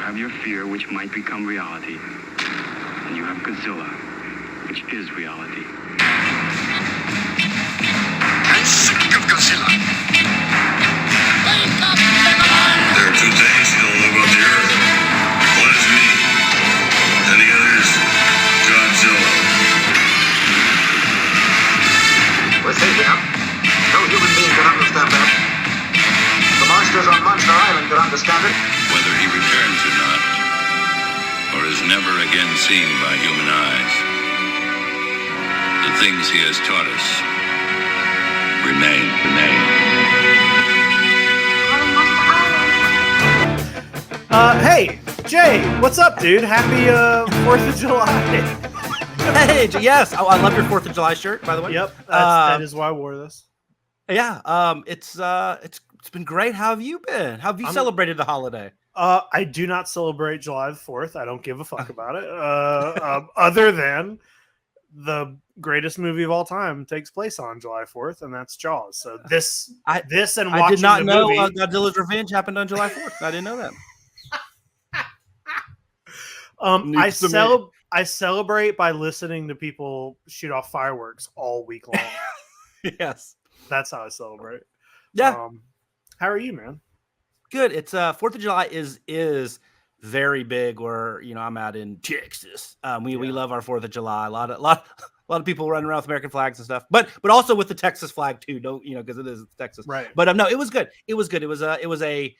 have your fear, which might become reality. And you have Godzilla, which is reality. I'm sick of Godzilla. Wake up, everyone! There are two things you don't know about the Earth. One is me, and the other is Godzilla. We're safe enough. No human being can understand that. The monsters on Monster Island can understand it. Whether he returns or not, or is never again seen by human eyes, the things he has taught us remain. Hey, Jay, what's up, dude? Happy 4th of July. Hey, yes. Oh, I love your 4th of July shirt, by the way. Yep, that is why I wore this. Yeah, it's been great. How have you been? How have you celebrated the holiday? I do not celebrate July the 4th. I don't give a fuck about it. Other than the greatest movie of all time takes place on July 4th, and that's Jaws. So I did not know Godzilla's Revenge happened on July 4th. I didn't know that. I celebrate by listening to people shoot off fireworks all week long. Yes. That's how I celebrate. Yeah. How are you, man? Good. It's 4th of July is very big where I'm out in Texas. We love our 4th of July. A lot of people running around with American flags and stuff. But also with the Texas flag too. Don't because it is Texas. Right. But no, it was good. It was good. It was a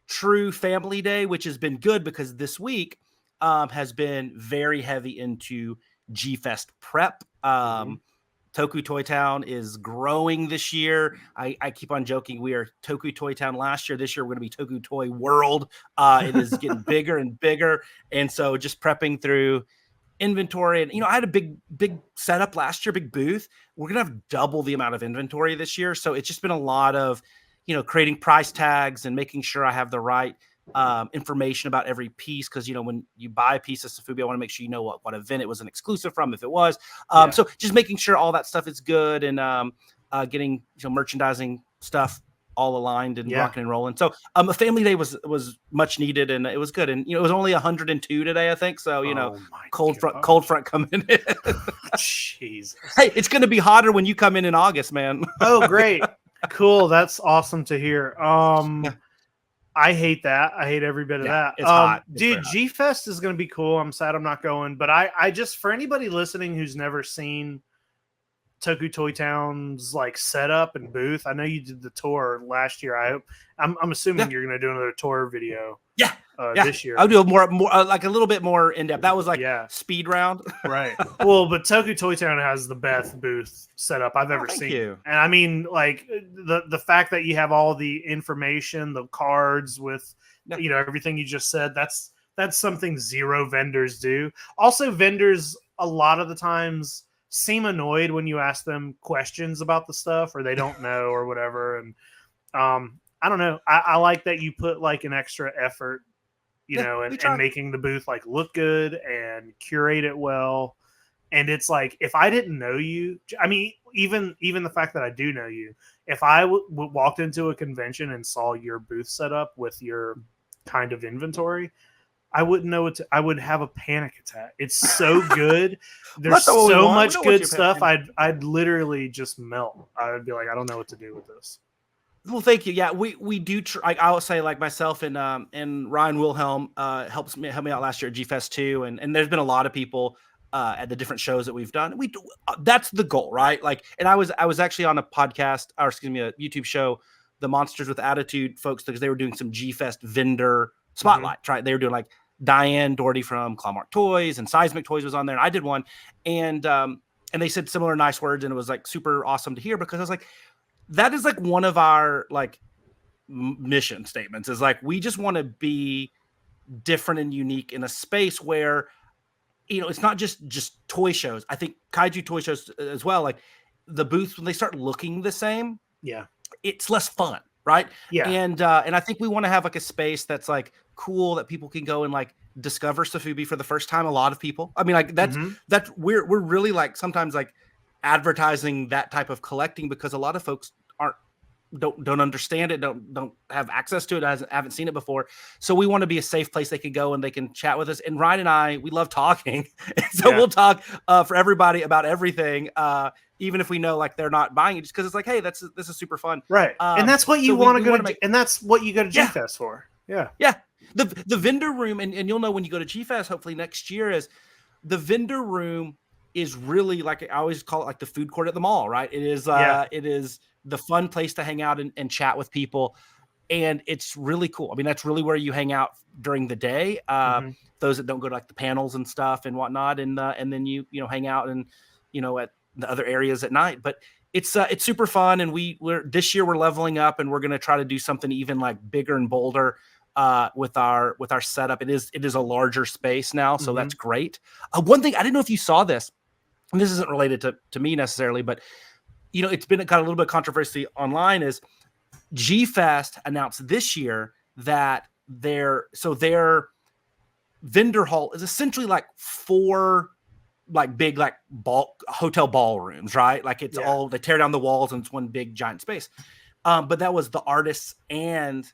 true family day, which has been good because this week has been very heavy into G-Fest prep. Toku Toy Town is growing this year. I keep on joking. We are Toku Toy Town last year. This year, we're going to be Toku Toy World. It is getting bigger and bigger. And so just prepping through inventory. And, I had a big setup last year, big booth. We're going to have double the amount of inventory this year. So it's just been a lot of, creating price tags and making sure I have the right information about every piece, because when you buy a piece of Sofubi, I want to make sure you know what event it was an exclusive from, if it was. So just making sure all that stuff is good and getting merchandising stuff all aligned and rocking and rolling. So a family day was much needed, and it was good. And it was only 102 today, I think. So cold front coming in. Jesus. Hey, it's going to be hotter when you come in August, man. Oh, great, cool. That's awesome to hear. I hate that. I hate every bit of that. It's hot. Dude, G-Fest is going to be cool. I'm sad I'm not going. But I just, for anybody listening who's never seen Toku Toy Town's setup and booth, I know you did the tour last year. I'm assuming you're going to do another tour video. This year. I'll do more a little bit more in depth. That was speed round. Right. Well, but Toku Toy Town has the best booth setup I've ever seen. You. And I mean, the fact that you have all the information, the cards with everything you just said, that's something zero vendors do. Also, vendors a lot of the times seem annoyed when you ask them questions about the stuff, or they don't know or whatever. And I don't know. I like that you put an extra effort, and making the booth look good and curate it well. And it's if I didn't know you, I mean, even the fact that I do know you, if I walked into a convention and saw your booth set up with your kind of inventory, I wouldn't know what I would have a panic attack. It's so good. There's so much good stuff. I'd literally just melt. I would be like, I don't know what to do with this. Well, thank you. Yeah, we do. I would say myself and Ryan Wilhelm helped me out last year at G-Fest too, and there's been a lot of people at the different shows that we've done. We do, that's the goal, right? And I was actually on a podcast, or excuse me, a YouTube show, the Monsters with Attitude folks, because they were doing some G-Fest vendor spotlights, right? They were doing Diane Doherty from Clawmark Toys and Seismic Toys was on there, and I did one, and they said similar nice words, and it was super awesome to hear, because I was like, that is one of our mission statements is we just want to be different and unique in a space where it's not just toy shows. I think kaiju toy shows as well, the booths, when they start looking the same, it's less fun, right? And I think we want to have a space that's cool, that people can go and discover Sofubi for the first time. A lot of people, I mean, that's we're really sometimes advertising that type of collecting, because a lot of folks don't understand it, don't have access to it, haven't seen it before. So we want to be a safe place they can go and they can chat with us. And Ryan and I, we love talking, so we'll talk for everybody about everything, even if we know like they're not buying it, just because it's like, hey, this is super fun, right? And that's what you want to go to, and that's what you go to Yeah. G-Fest for. Yeah. The vendor room, and you'll know when you go to G-Fest, hopefully next year, is the vendor room is really like, I always call it like the food court at the mall, right? It is it is the fun place to hang out and chat with people. And it's really cool. I mean, that's really where you hang out during the day. Those that don't go to like the panels and stuff and whatnot. And then you hang out and, at the other areas at night. But it's super fun. And this year we're leveling up, and we're going to try to do something even like bigger and bolder with our setup. It is a larger space now. So that's great. One thing, I didn't know if you saw this, and this isn't related to me necessarily, but it's been got a little bit of controversy online, is G-Fest announced this year that their vendor hall is essentially like 4 like big like hotel ballrooms, right? Like it's all, they tear down the walls and it's one big giant space. But that was the artists and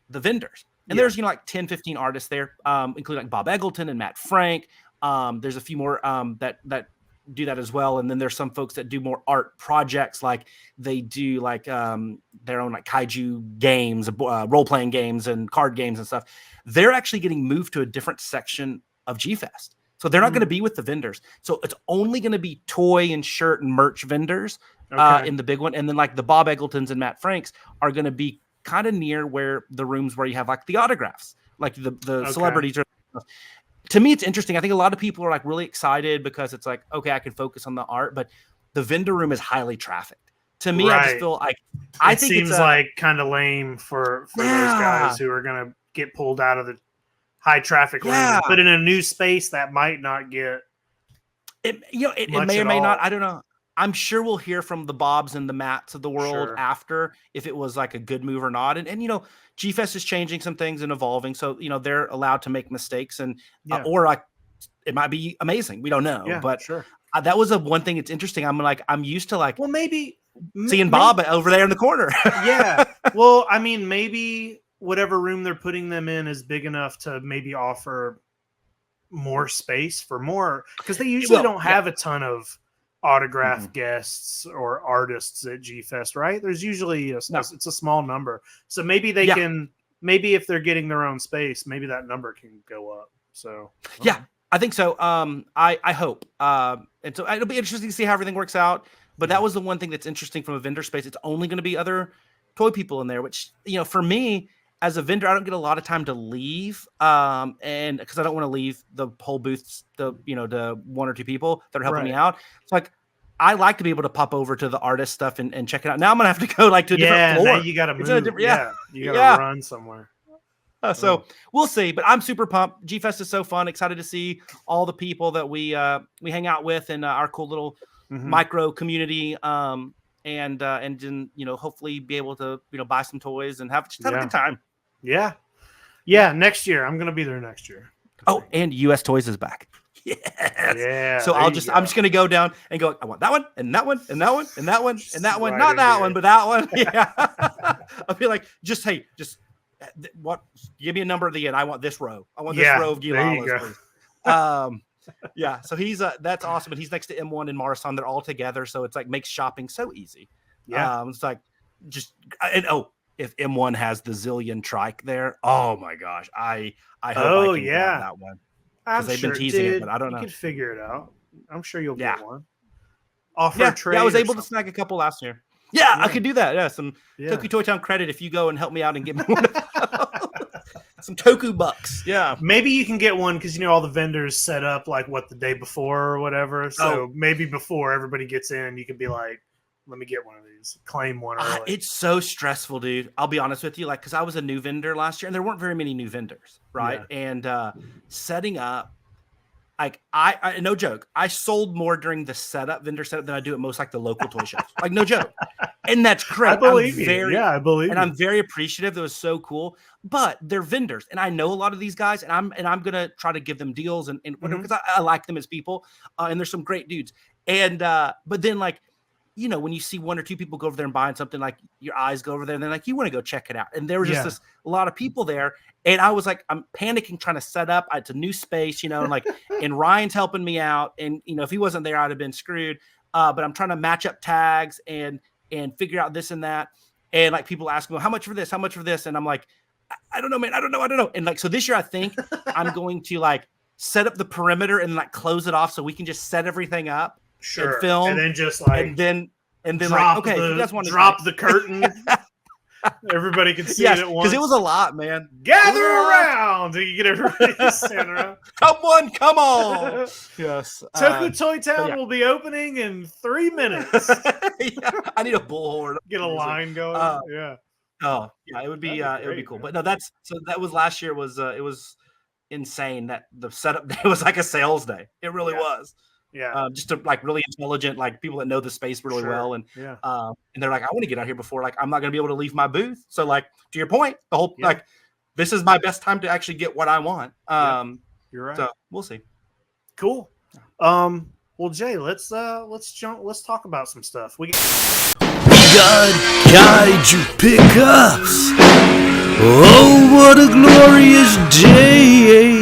the vendors. And there's like 10, 15 artists there, including like Bob Eggleton and Matt Frank. There's a few more that do that as well. And then there's some folks that do more art projects, like they do like their own like kaiju games, role-playing games and card games and stuff. They're actually getting moved to a different section of G-Fest. So they're not going to be with the vendors. So it's only going to be toy and shirt and merch vendors in the big one. And then like the Bob Eggletons and Matt Franks are going to be kind of near where the rooms where you have like the autographs, like the celebrities are. To me, it's interesting. I think a lot of people are like really excited because it's like, okay, I can focus on the art, but the vendor room is highly trafficked. To me, I just feel like it seems like kind of lame for those guys who are going to get pulled out of the high traffic room, but in a new space that might not get it. It may or may not. I don't know. I'm sure we'll hear from the Bobs and the Matts of the world after if it was like a good move or not. And G-Fest is changing some things and evolving. So, they're allowed to make mistakes and, or like, it might be amazing. We don't know, but that was one thing. It's interesting. I'm used to like, well, maybe seeing Bob over there in the corner. Well, I mean, maybe whatever room they're putting them in is big enough to maybe offer more space for more, because they usually don't have a ton of autograph guests or artists at G-Fest, right? There's usually it's a small number. So maybe they can, maybe if they're getting their own space, maybe that number can go up. So I think so. I hope. And so it'll be interesting to see how everything works out. But that was the one thing that's interesting from a vendor space. It's only going to be other toy people in there, which, for me as a vendor, I don't get a lot of time to leave. And because I don't want to leave the whole booths, to 1 or 2 people that are helping me out. It's like, I like to be able to pop over to the artist stuff and check it out. Now I'm going to have to go like to a different floor. Now you got to move. You got to run somewhere. So we'll see, but I'm super pumped. G-Fest is so fun. Excited to see all the people that we hang out with in our cool little micro community. And then, hopefully be able to, buy some toys and have a good time. Yeah. Next year. I'm going to be there next year. Oh, and US Toys is back. Yes. Yeah. So I'm just going to go down and go, I want that one and that one and that one and that one and that one. Not that one, but that one. Yeah. I'll be like, just what? Give me a number at the end. I want this row. I want this row of Gilalas, please. So he's that's awesome. And he's next to M1 and Marsan. They're all together. So it's like makes shopping so easy. It's like if M1 has the Zillion trike there, oh my gosh. I hope I can grab that one. Because they've been teasing it, but I don't know. You can figure it out. I'm sure you'll get one. Offer trade. Yeah, I was able to snag a couple last year. Yeah, I could do that. Yeah, some Toku Toy Town credit if you go and help me out and get me one. Some Toku bucks. Yeah. Maybe you can get one because all the vendors set up like the day before or whatever. So maybe before everybody gets in, you can be like, let me get one of these. Claim one early. It's so stressful, dude. I'll be honest with you. Like, because I was a new vendor last year and there weren't very many new vendors, right? Yeah. And setting up, like, I no joke, I sold more during the vendor setup than I do at most like the local toy shows. Like, no joke. And that's great. I believe you. I believe and I'm very appreciative. That was so cool. But they're vendors, and I know a lot of these guys, and I'm gonna try to give them deals and whatever because I like them as people, and there's some great dudes. And but then like you know, when you see one or two people go over there and buying something, like your eyes go over there and then like, you want to go check it out. And there was just a lot of people there. And I was like, I'm panicking, trying to set up. It's a new space, you know, and like, and Ryan's helping me out. And, you know, if he wasn't there, I'd have been screwed. But I'm trying to match up tags and figure out this and that. And like people ask me, well, how much for this? How much for this? And I'm like, I don't know, man. I don't know. And like, so this year, I think I'm going to like set up the perimeter and like close it off so we can just set everything up. Sure. And film. And then just like, and then drop like, okay, the, you guys want to drop the curtain. Everybody can see it at once. Because it was a lot, man. Gather around. You get everybody to stand around. Come on. Yes. Toku Toy Town will be opening in 3 minutes. I need a bullhorn. Get a line going. Yeah. Oh, yeah, it would be cool. Man. But no, that was last year it was insane that the setup day was like a sales day. It really was. Yeah. Just to like really intelligent, like people that know the space really well. And and they're like, I want to get out here before like I'm not gonna be able to leave my booth. So like to your point, the whole like this is my best time to actually get what I want. You're right. So we'll see. Cool. Well, Jay, let's talk about some stuff. We got Kaiju pickups. Oh, what a glorious day.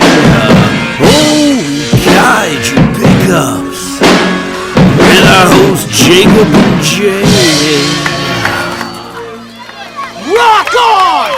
Oh, Kaiju pickups. With our host Jacob and Jay. Rock on!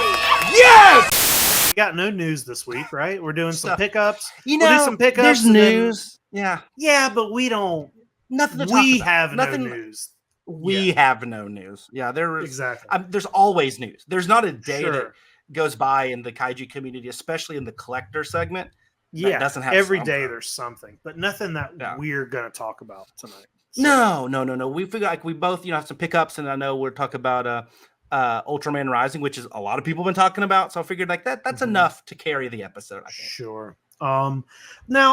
Yes! We got no news this week, right? We're doing some pickups. You know, we'll do some pickups. There's news. Yeah, but we don't. Nothing to talk We about. have Nothing, no news. We have no news. Yeah, there is Exactly. There's always news. There's not a day that Sure. goes by in the kaiju community, especially in the collector segment. Yeah, doesn't have every something. day there's something, but nothing that we're gonna talk about tonight. So, No. We figure like we both, have some pickups, and I know we're talking about Ultraman Rising, which is a lot of people have been talking about. So I figured like that's enough to carry the episode. I think. Sure. Now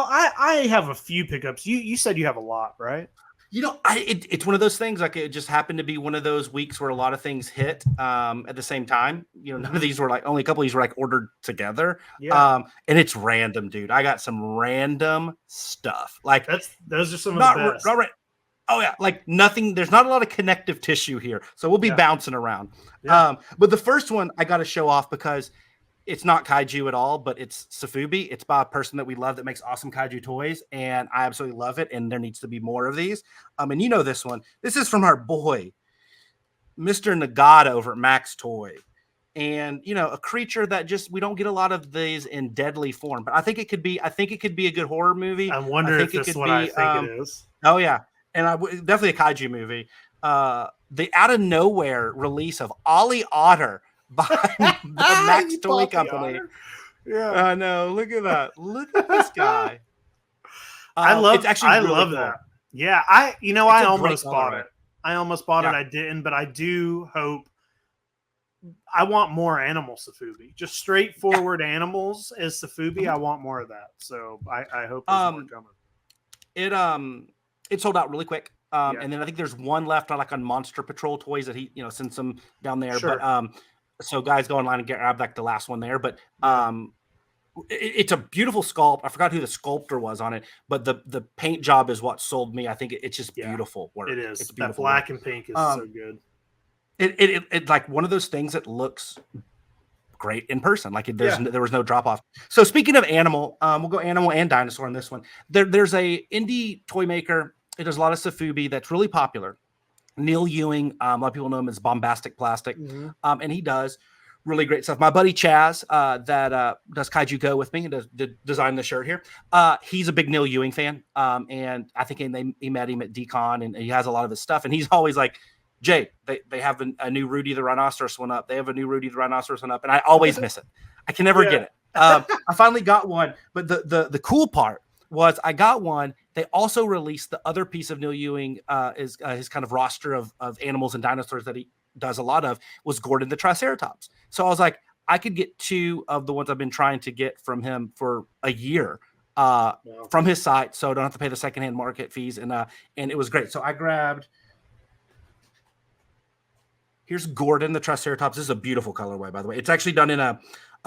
I have a few pickups. You said you have a lot, right? It's one of those things. Like it just happened to be one of those weeks where a lot of things hit at the same time. None of these were like only a couple of these were like ordered together. Yeah. And it's random, dude. I got some random stuff. Like those are some of the best. Oh yeah, like nothing. There's not a lot of connective tissue here, so we'll be bouncing around. Yeah. But the first one I got to show off because it's not kaiju at all, but it's Sofubi. It's by a person that we love that makes awesome kaiju toys, and I absolutely love it. And there needs to be more of these. And this one. This is from our boy, Mr. Nagata over at Max Toy, and a creature that we don't get a lot of these in deadly form. But I think it could be. I think it could be a good horror movie. I wonder if this is what I think it is. Oh yeah, and definitely a kaiju movie. The out of nowhere release of Ollie Otter by the Max Toy Company. Yeah, I know. Look at that. Look at this guy. I love really that. Yeah, I almost bought color, it. I almost bought it. I didn't, but I do hope. I want more animal Sofubi. Just straightforward animals as Sofubi. I want more of that. So I hope there's more coming. It sold out really quick. And then I think there's one left on Monster Patrol toys that he sends some down there. Sure. But so guys go online and grab like the last one there. But it's a beautiful sculpt. I forgot who the sculptor was on it, but the paint job is what sold me. I think it's just beautiful work. It is. It's beautiful. That black and pink is so good. It's like one of those things that looks great in person. Like there was no drop off. So speaking of animal, we'll go animal and dinosaur in this one. There's a indie toy maker. It does a lot of Sofubi that's really popular. Neil Ewing, a lot of people know him as Bombastic Plastic, and he does really great stuff. My buddy Chaz, that does Kaiju Go with me and design the shirt here. He's a big Neil Ewing fan, and I think he met him at DCon, and he has a lot of his stuff. And he's always like, Jay, they have a new Rudy the Rhinoceros one up. They have a new Rudy the Rhinoceros one up, and I always miss it. I can never get it. I finally got one, but the cool part was I got one. They also released the other piece of Neil Ewing, is his kind of roster of animals and dinosaurs that he does a lot of, was Gordon the Triceratops. So I was like, I could get two of the ones I've been trying to get from him for a year from his site, so I don't have to pay the secondhand market fees, and it was great. So I grabbed. Here's Gordon the Triceratops. This is a beautiful colorway, by the way. It's actually done in a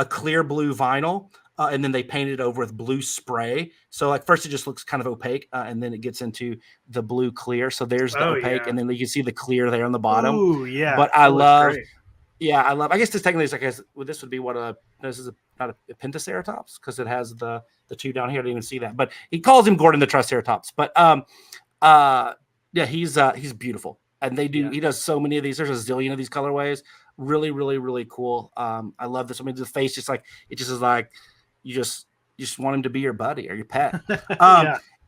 clear blue vinyl. and then they painted it over with blue spray. So like first it just looks kind of opaque, and then it gets into the blue clear. So there's the opaque, and then you can see the clear there on the bottom. Ooh, yeah. But I love, I guess this technically is like, this would be this is not a Pentaceratops because it has the two down here. I didn't even see that, but he calls him Gordon the Triceratops. But yeah, he's beautiful, and he does so many of these. There's a zillion of these colorways. Really, really, really cool. I love this. I mean, the face just is like you just want him to be your buddy or your pet.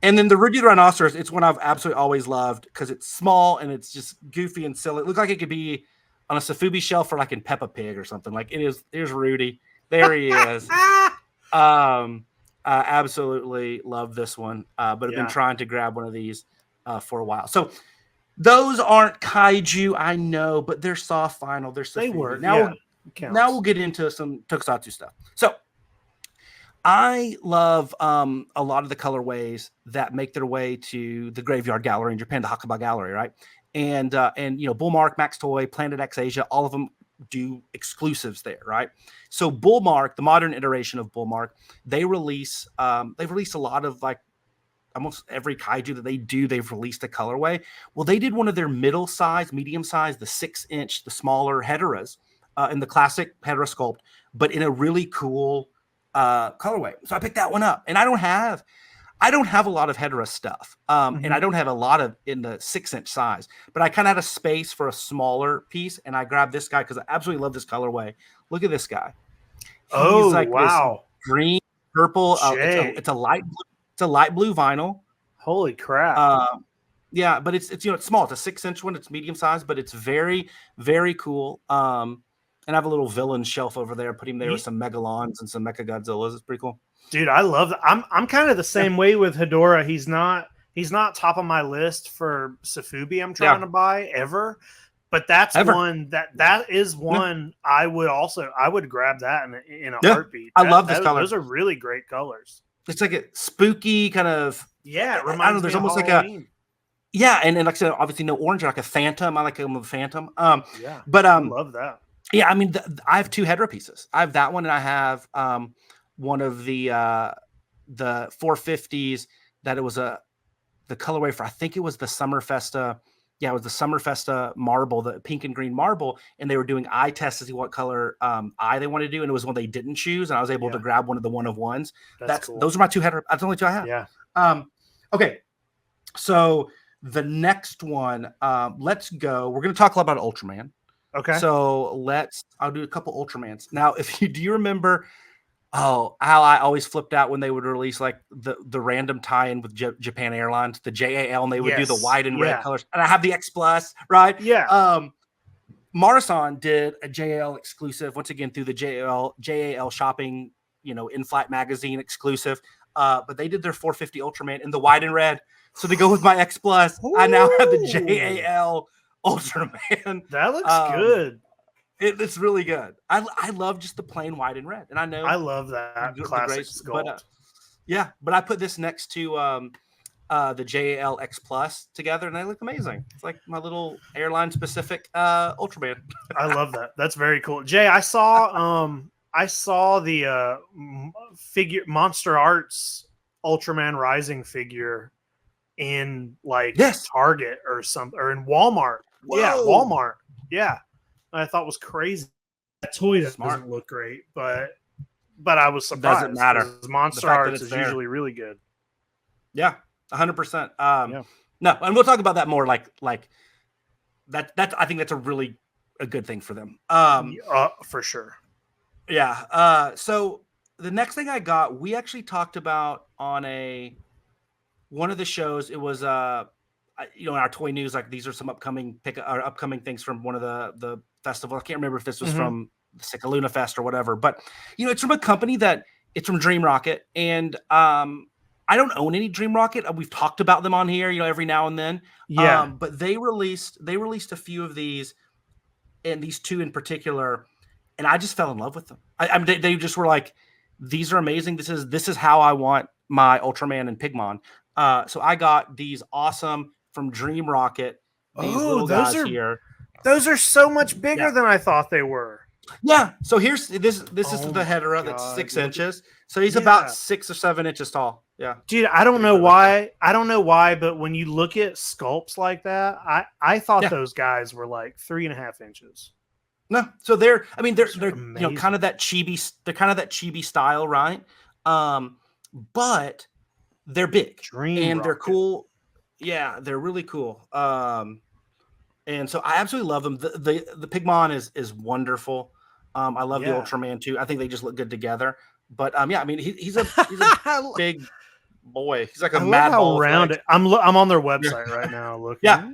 And then the Rudy the Rhinoceros, it's one I've absolutely always loved because it's small and it's just goofy and silly. It looks like it could be on a Safubi shelf or like in Peppa Pig or something. Like it is. There's Rudy. There he is. I absolutely love this one. But I've been trying to grab one of these for a while. So those aren't kaiju, I know, but they're soft vinyl. They were. Now we'll get into some tokusatsu stuff. So I love a lot of the colorways that make their way to the Graveyard Gallery in Japan, the Hakuba Gallery, right? And Bullmark, Max Toy, Planet X Asia, all of them do exclusives there, right? So Bullmark, the modern iteration of Bullmark, they've released a lot of like almost every kaiju that they do, they've released a colorway. Well, they did one of their medium size, the 6-inch, the smaller Heteras in the classic Hetera sculpt, but in a really cool colorway. So I picked that one up, and I don't have a lot of Hetera stuff, and I don't have a lot of in the 6-inch size, but I kind of had a space for a smaller piece, and I grabbed this guy because I absolutely love this colorway. Look at this guy. He's like wow, green, purple. It's a light blue. It's a light blue vinyl. Holy crap! Yeah, but it's it's small. It's a 6-inch one. It's medium size, but it's very, very cool. And I have a little villain shelf over there. Put him there with some Megalons and some Mecha Godzillas. It's pretty cool. Dude, I love that. I'm kind of the same way with Hedora. He's not top of my list for Safubi I'm trying to buy ever. But that's one that is one I would grab that in a heartbeat. I love this color. Those are really great colors. It's like a spooky kind of it reminds I don't know, there's me almost of like Halloween. and like I said, obviously no orange, like a phantom. I like him with a phantom. But I love that. Yeah, I mean I have two Hedera pieces. I have that one, and I have one of the 450s that it was the colorway for, I think it was the Summer Festa. Yeah, it was the Summer Festa marble, the pink and green marble, and they were doing eye tests to see what color eye they wanted to do, and it was one they didn't choose, and I was able to grab one of the one of ones. That's cool. Those are my two Hedera. That's the only two I have. Yeah. Okay. So the next one, let's go. We're going to talk a lot about Ultraman. Okay. So I'll do a couple Ultramans. Now, do you remember how I always flipped out when they would release like the random tie-in with Japan Airlines, the JAL, and they would do the white and red colors. And I have the X Plus, right? Yeah. Marasan did a JAL exclusive once again through the JAL shopping, in-flight magazine exclusive. But they did their 450 Ultraman in the white and red. So to go with my X Plus, I now have the JAL Ultraman. That looks good. It's really good. I love just the plain white and red, and I know I love that classic sculpt. But I put this next to the JAL X Plus together, and they look amazing. It's like my little airline specific Ultraman. I love that. That's very cool. Jay, I saw the figure Monster Arts Ultraman Rising figure in Target or something, or in Walmart. Whoa. Yeah, Walmart. Yeah. I thought was crazy. That toy doesn't look great, but I was surprised. Doesn't matter. Monster Arts is usually really good. Yeah, 100%. No, and we'll talk about that more. Like that. I think that's a good thing for them. For sure. Yeah. So the next thing I got, we actually talked about on one of the shows. It was in our toy news, like these are some upcoming things from one of the festival. I can't remember if this was from the Sikaluna Fest or whatever, but it's from a company it's from Dream Rocket, and I don't own any Dream Rocket. We've talked about them on here, every now and then. Yeah. But they released a few of these, and these two in particular, and I just fell in love with them. I mean, they just were like, these are amazing. This is how I want my Ultraman and Pigmon. So I got these awesome from Dream Rocket. These little guys here. Those are so much bigger than I thought they were. Yeah. So here's this. This is Oh the my Hedera that's God, 6 look at- inches. So he's Yeah. about 6 or 7 inches tall. Yeah. Dude, I don't know why. I don't know why, but when you look at sculpts like that, I thought Yeah. those guys were like 3.5 inches. No. So they're Those are kind of that chibi. They're kind of that chibi style, right? But they're big Dream and they're Rocket. cool. Yeah, they're really cool. And so I absolutely love them. The Pigmon is wonderful. I love the Yeah. Ultraman too. I think they just look good together. But yeah, I mean he's a big boy. He's like a I love mad how ball of round legs. it. I'm on their website right now looking. Yeah.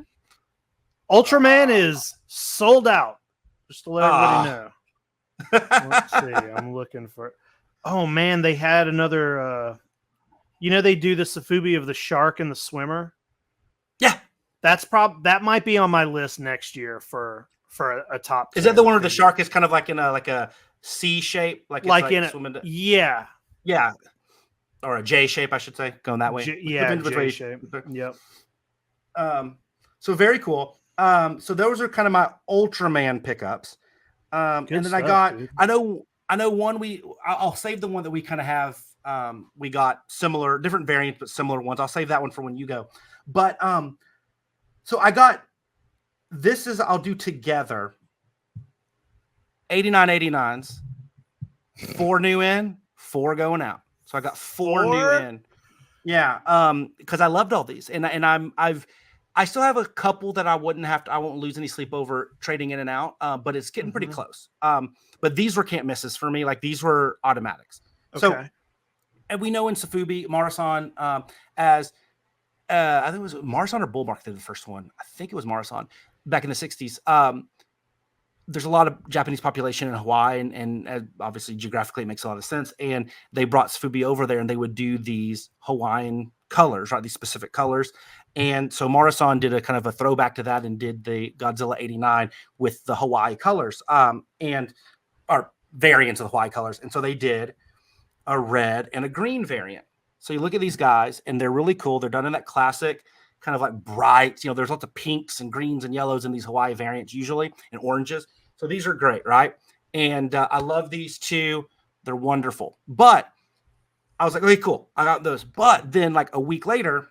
Ultraman is sold out. Just to let everybody Ah. know. Let's see. I'm looking for. Oh man, they had another. They do the Safubi of the shark and the swimmer. Yeah. That might be on my list next year for a top. Is that the 10 one where the figure. shark is kind of like in a C shape, like it's in a swimming yeah or a J shape, I should say, going that way. Depends which J way. shape. Yep. So very cool. So those are kind of my Ultraman pickups. And then stuff, I got, dude. I know one I'll save the one that we kind of have. We got similar, different variants, but similar ones. I'll save that one for when you go. But so I got I'll do together 89s, 4 new in, 4 going out. So I got 4 new in. Yeah. Because I loved all these. And I still have a couple that I won't lose any sleep over trading in and out. But it's getting pretty close. But these were can't misses for me. Like these were automatics. So and we know in Safubi, Marasan, as I think it was Marasan or Bullmark did the first one. I think it was Marasan back in the 60s. There's a lot of Japanese population in Hawaii, and obviously geographically it makes a lot of sense. And they brought Safubi over there, and they would do these Hawaiian colors, right? These specific colors. And so Marasan did a kind of a throwback to that and did the Godzilla 89 with the Hawaii colors, and or variants of the Hawaii colors. And so they did a red and a green variant. So you look at these guys, and they're really cool. They're done in that classic kind of like bright, there's lots of pinks and greens and yellows in these Hawaii variants usually, and oranges. So these are great, right? And I love these two. They're wonderful. But I was like, okay, cool. I got those. But then like a week later,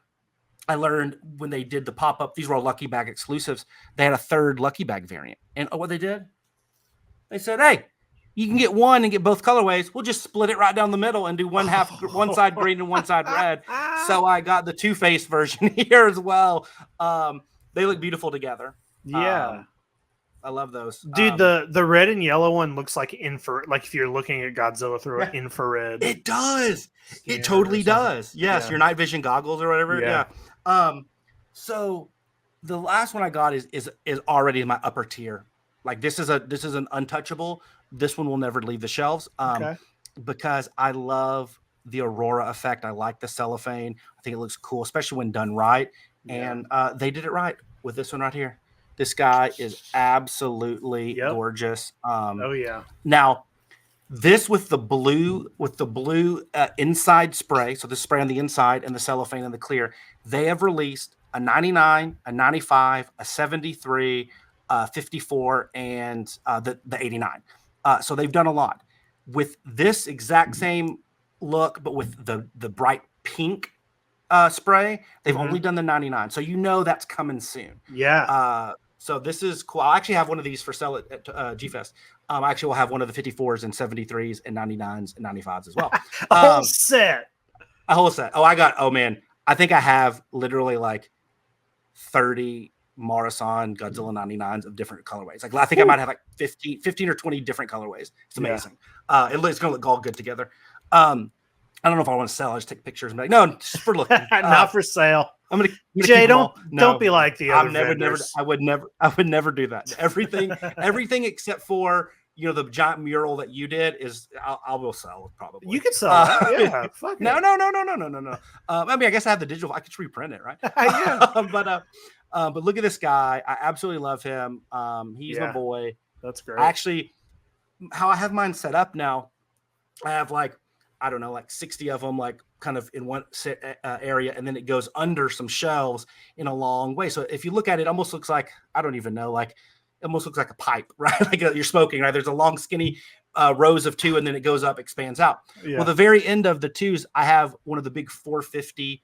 I learned when they did the pop-up, these were all Lucky Bag exclusives. They had a third Lucky Bag variant. And what they did? They said, hey, you can get one and get both colorways. We'll just split it right down the middle and do one side green and one side red. So I got the two-faced version here as well. They look beautiful together. Yeah. I love those. Dude, the red and yellow one looks like infrared. Like if you're looking at Godzilla through an infrared. It does. Yeah, It totally or something. does. Yes, Yeah. your night vision goggles or whatever. Yeah. So the last one I got is already in my upper tier. Like this is an untouchable. This one will never leave the shelves. Because I love the Aurora effect. I like the cellophane. I think it looks cool, especially when done right. Yeah. And they did it right with this one right here. This guy is absolutely gorgeous. Oh yeah. Now, this with the blue inside spray, so the spray on the inside and the cellophane and the clear, they have released a 99, a 95, a 73, 54, and the 89. So they've done a lot. With this exact same look, but with the bright pink spray, they've only done the 99. So that's coming soon. Yeah. So this is cool. I actually have one of these for sale at G-Fest. I actually will have one of the 54s and 73s and 99s and 95s as well. A whole set. Oh man. I think I have literally like 30 Marasan Godzilla 99s of different colorways. Like I think I might have like 15 or 20 different colorways. It's amazing. It's going to look all good together. I don't know if I want to sell. I just take pictures and be like, no, just for looking. Not for sale. I'm gonna Jay, keep them all. don't be like the other vendors. I would never do that. Everything except for the giant mural that you did is I will sell probably. You can sell that. Yeah. Fuck no. it. No. I mean, I guess I have the digital. I could just reprint it, right? Yeah. But look at this guy. I absolutely love him. He's my boy. That's great. Actually, how I have mine set up now, I have like 60 of them, like kind of in one area, and then it goes under some shelves in a long way. So if you look at it, it almost looks like, I don't even know, like It almost looks like a pipe, right? Like you're smoking, right? There's a long, skinny rows of 2, and then it goes up, expands out. Yeah. Well, the very end of the 2s, I have one of the big 450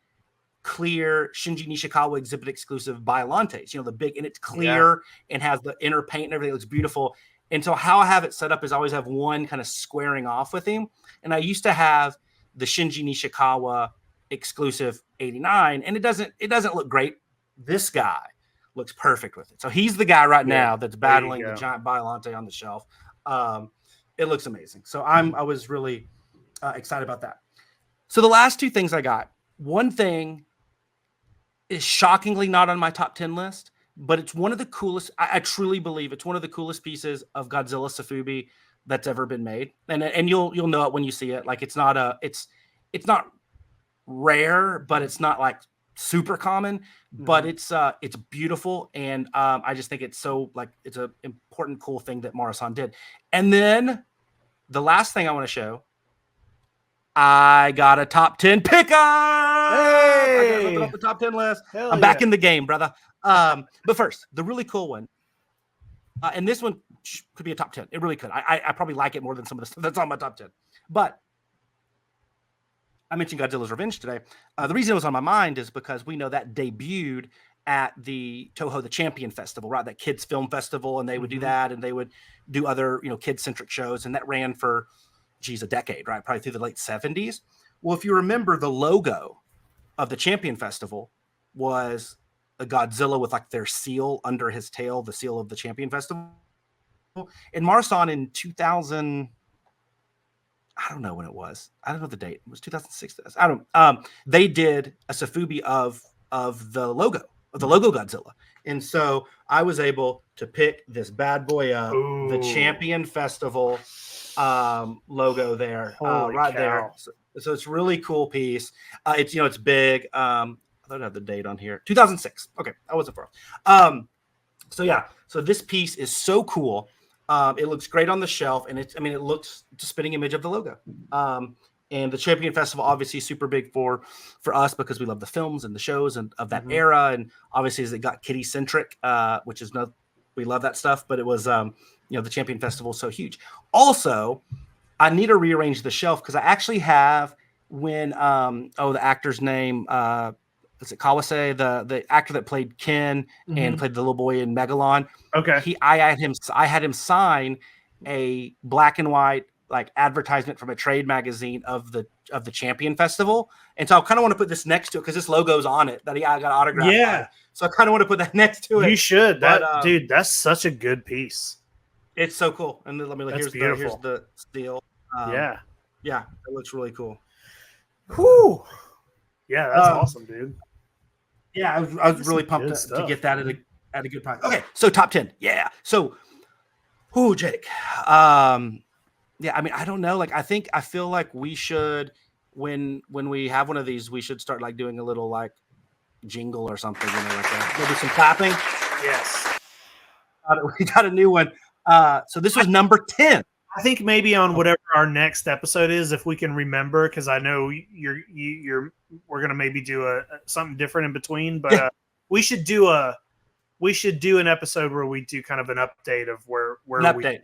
clear Shinji Nishikawa exhibit exclusive Biolantes, the big, and it's clear and has the inner paint and everything. It looks beautiful. And so how I have it set up is I always have one kind of squaring off with him. And I used to have the Shinji Nishikawa exclusive 89, and it doesn't look great. This guy looks perfect with it. So he's the guy right now that's battling the giant Biolante on the shelf. It looks amazing. So I was really excited about that. So the last 2 things I got, one thing is shockingly not on my top 10 list, but it's one of the coolest. I truly believe it's one of the coolest pieces of Godzilla Safubi that's ever been made. And you'll know it when you see it. Like it's not rare, but it's not like super common, but it's beautiful. And I just think it's so like, it's an important, cool thing that Mara-san did. And then the last thing I want to show, I got a top 10 pickup. I got up the top 10 list. I'm back in the game, brother. But first, the really cool one, and this one could be a top 10. It really could. I probably like it more than some of the stuff that's on my top 10. But I mentioned Godzilla's Revenge today. The reason it was on my mind is because we know that debuted at the Toho the Champion Festival, right? That kids film festival, and they would do that, and they would do other kid-centric shows, and that ran for a decade, right? Probably through the late 70s. Well, if you remember, the logo of the Champion Festival was a Godzilla with like their seal under his tail, the seal of the Champion Festival. And Mara-san in 2000, I don't know when it was. I don't know the date. It was 2006. They did a Safubi of the logo Godzilla. And so I was able to pick this bad boy up, the Champion Festival logo there, right there. So it's really cool piece. It's big. I don't have the date on here. 2006. Okay, I wasn't far. So this piece is so cool. It looks great on the shelf, and it looks just a spitting image of the logo. And the Champion Festival obviously super big for us because we love the films and the shows and of that era, and obviously as it got kiddie centric, which is we love that stuff. But it was the Champion Festival is so huge. Also, I need to rearrange the shelf because I actually have when the actor's name is it Kawase, the actor that played Ken and played the little boy in Megalon. Okay, I had him sign a black and white like advertisement from a trade magazine of the Champion Festival, and so I kind of want to put this next to it because this logo's on it that I got autographed. Yeah, by. So I kind of want to put that next to it. You should, dude. That's such a good piece. It's so cool. And then let me look. Here's the steel. Yeah, it looks really cool. Whew. Yeah, that's awesome, dude. Yeah, I was really pumped to get that at a good price. Okay, so top 10. Yeah. So, Jake. I don't know. Like, I feel like we should, when we have one of these, we should start like doing a little like jingle or something, like maybe some clapping. Yes. We got a new one. So this was number 10. I think maybe on whatever our next episode is, if we can remember, because I know we're gonna maybe do something different in between, but we should do an episode where we do kind of an update of where we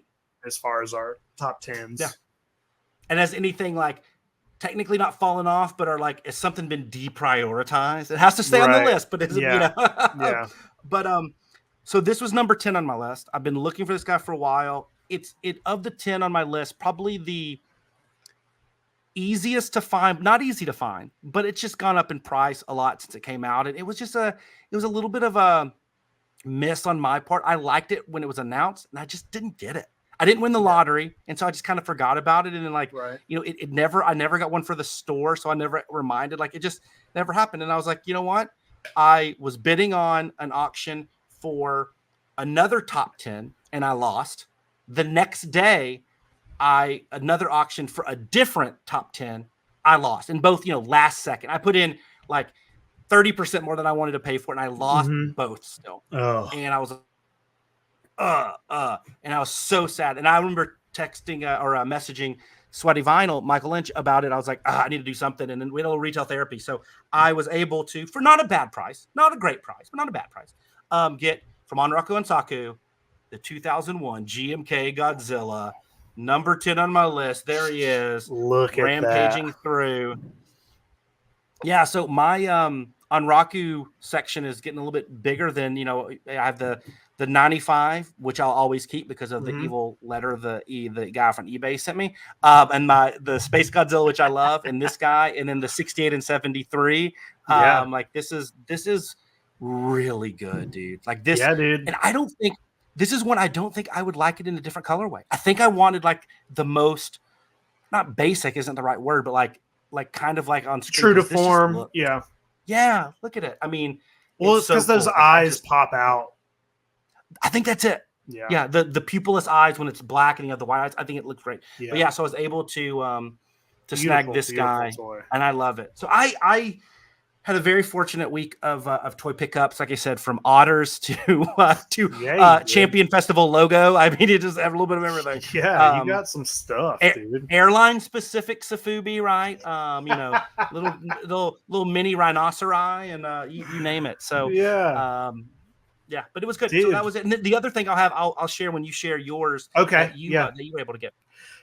as far as our top 10s. Yeah. And has anything like technically not fallen off, but has something been deprioritized? It has to stay on the list, but it's yeah. But so this was number 10 on my list. I've been looking for this guy for a while. It's of the 10 on my list, probably the easiest to find, not easy to find, but it's just gone up in price a lot since it came out. And it was just a little bit of a miss on my part. I liked it when it was announced and I just didn't get it. I didn't win the lottery. And so I just kind of forgot about it. And then I never got one for the store. So I never reminded, it just never happened. And I was like, you know what? I was bidding on an auction for another top 10 and I lost. The next day, another auction for a different top 10, I lost. And both, last second. I put in 30% more than I wanted to pay for it, and I lost both still. Oh. And I was and I was so sad. And I remember texting or messaging Sweaty Vinyl, Michael Lynch, about it. I was like, I need to do something. And then we had a little retail therapy. So I was able to, for not a bad price, not a great price, but not a bad price, get from Onraku and Saku the 2001 GMK Godzilla, number 10 on my list. There he is. Look at rampaging that. through. Yeah, so my Onraku section is getting a little bit bigger than, I have the 95, which I'll always keep because of the evil letter the guy from eBay sent me, and the Space Godzilla, which I love, and this guy, and then the 68 and 73. Like this is really good, dude. Like this, yeah, dude. And I don't think this is one I don't think I would like it in a different colorway. I think I wanted like the most, not basic isn't the right word, but like kind of like on screen, true to form. Yeah, look at it. I mean, well, it's because those eyes pop out. I think that's it. Yeah. The pupilless eyes when it's black and you have the white eyes. I think it looks great. Yeah. But yeah, so I was able to snag this guy, toy. And I love it. So I had a very fortunate week of toy pickups. Like I said, from Otters to Champion Festival logo. I mean, it just have a little bit of everything. Yeah, you got some stuff, dude. Airline specific Safubi, right? Little mini rhinoceri and you name it. So yeah, but it was good. Dude. So that was it. And the other thing I'll share when you share yours. Okay. That you were able to get.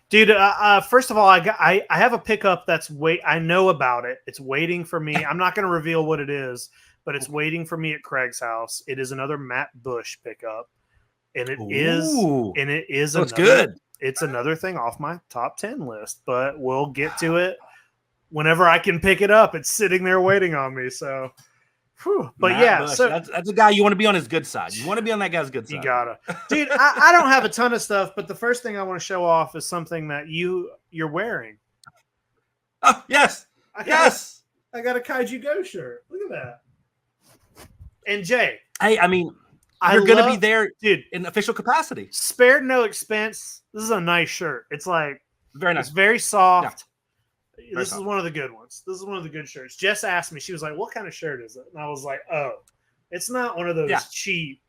Dude, first of all, I have a pickup I know about it. It's waiting for me. I'm not going to reveal what it is, but it's waiting for me at Craig's house. It is another Matt Bush pickup, and it is. It's good. It's another thing off my top 10 list, but we'll get to it whenever I can pick it up. It's sitting there waiting on me. So. Whew. But Matt Bush. So that's a guy you want to be on his good side. You want to be on that guy's good side. You gotta, dude. I don't have a ton of stuff, but the first thing I want to show off is something that you're wearing. Oh yes, I got a Kaiju Go shirt. Look at that. And Jay, hey, I mean, you're gonna be there, dude, in official capacity. Spared no expense. This is a nice shirt. It's like very nice. It's very soft. Yeah. This is one of the good ones. This is one of the good shirts. Jess asked me, she was like, what kind of shirt is it? And I was like, oh, it's not one of those cheap,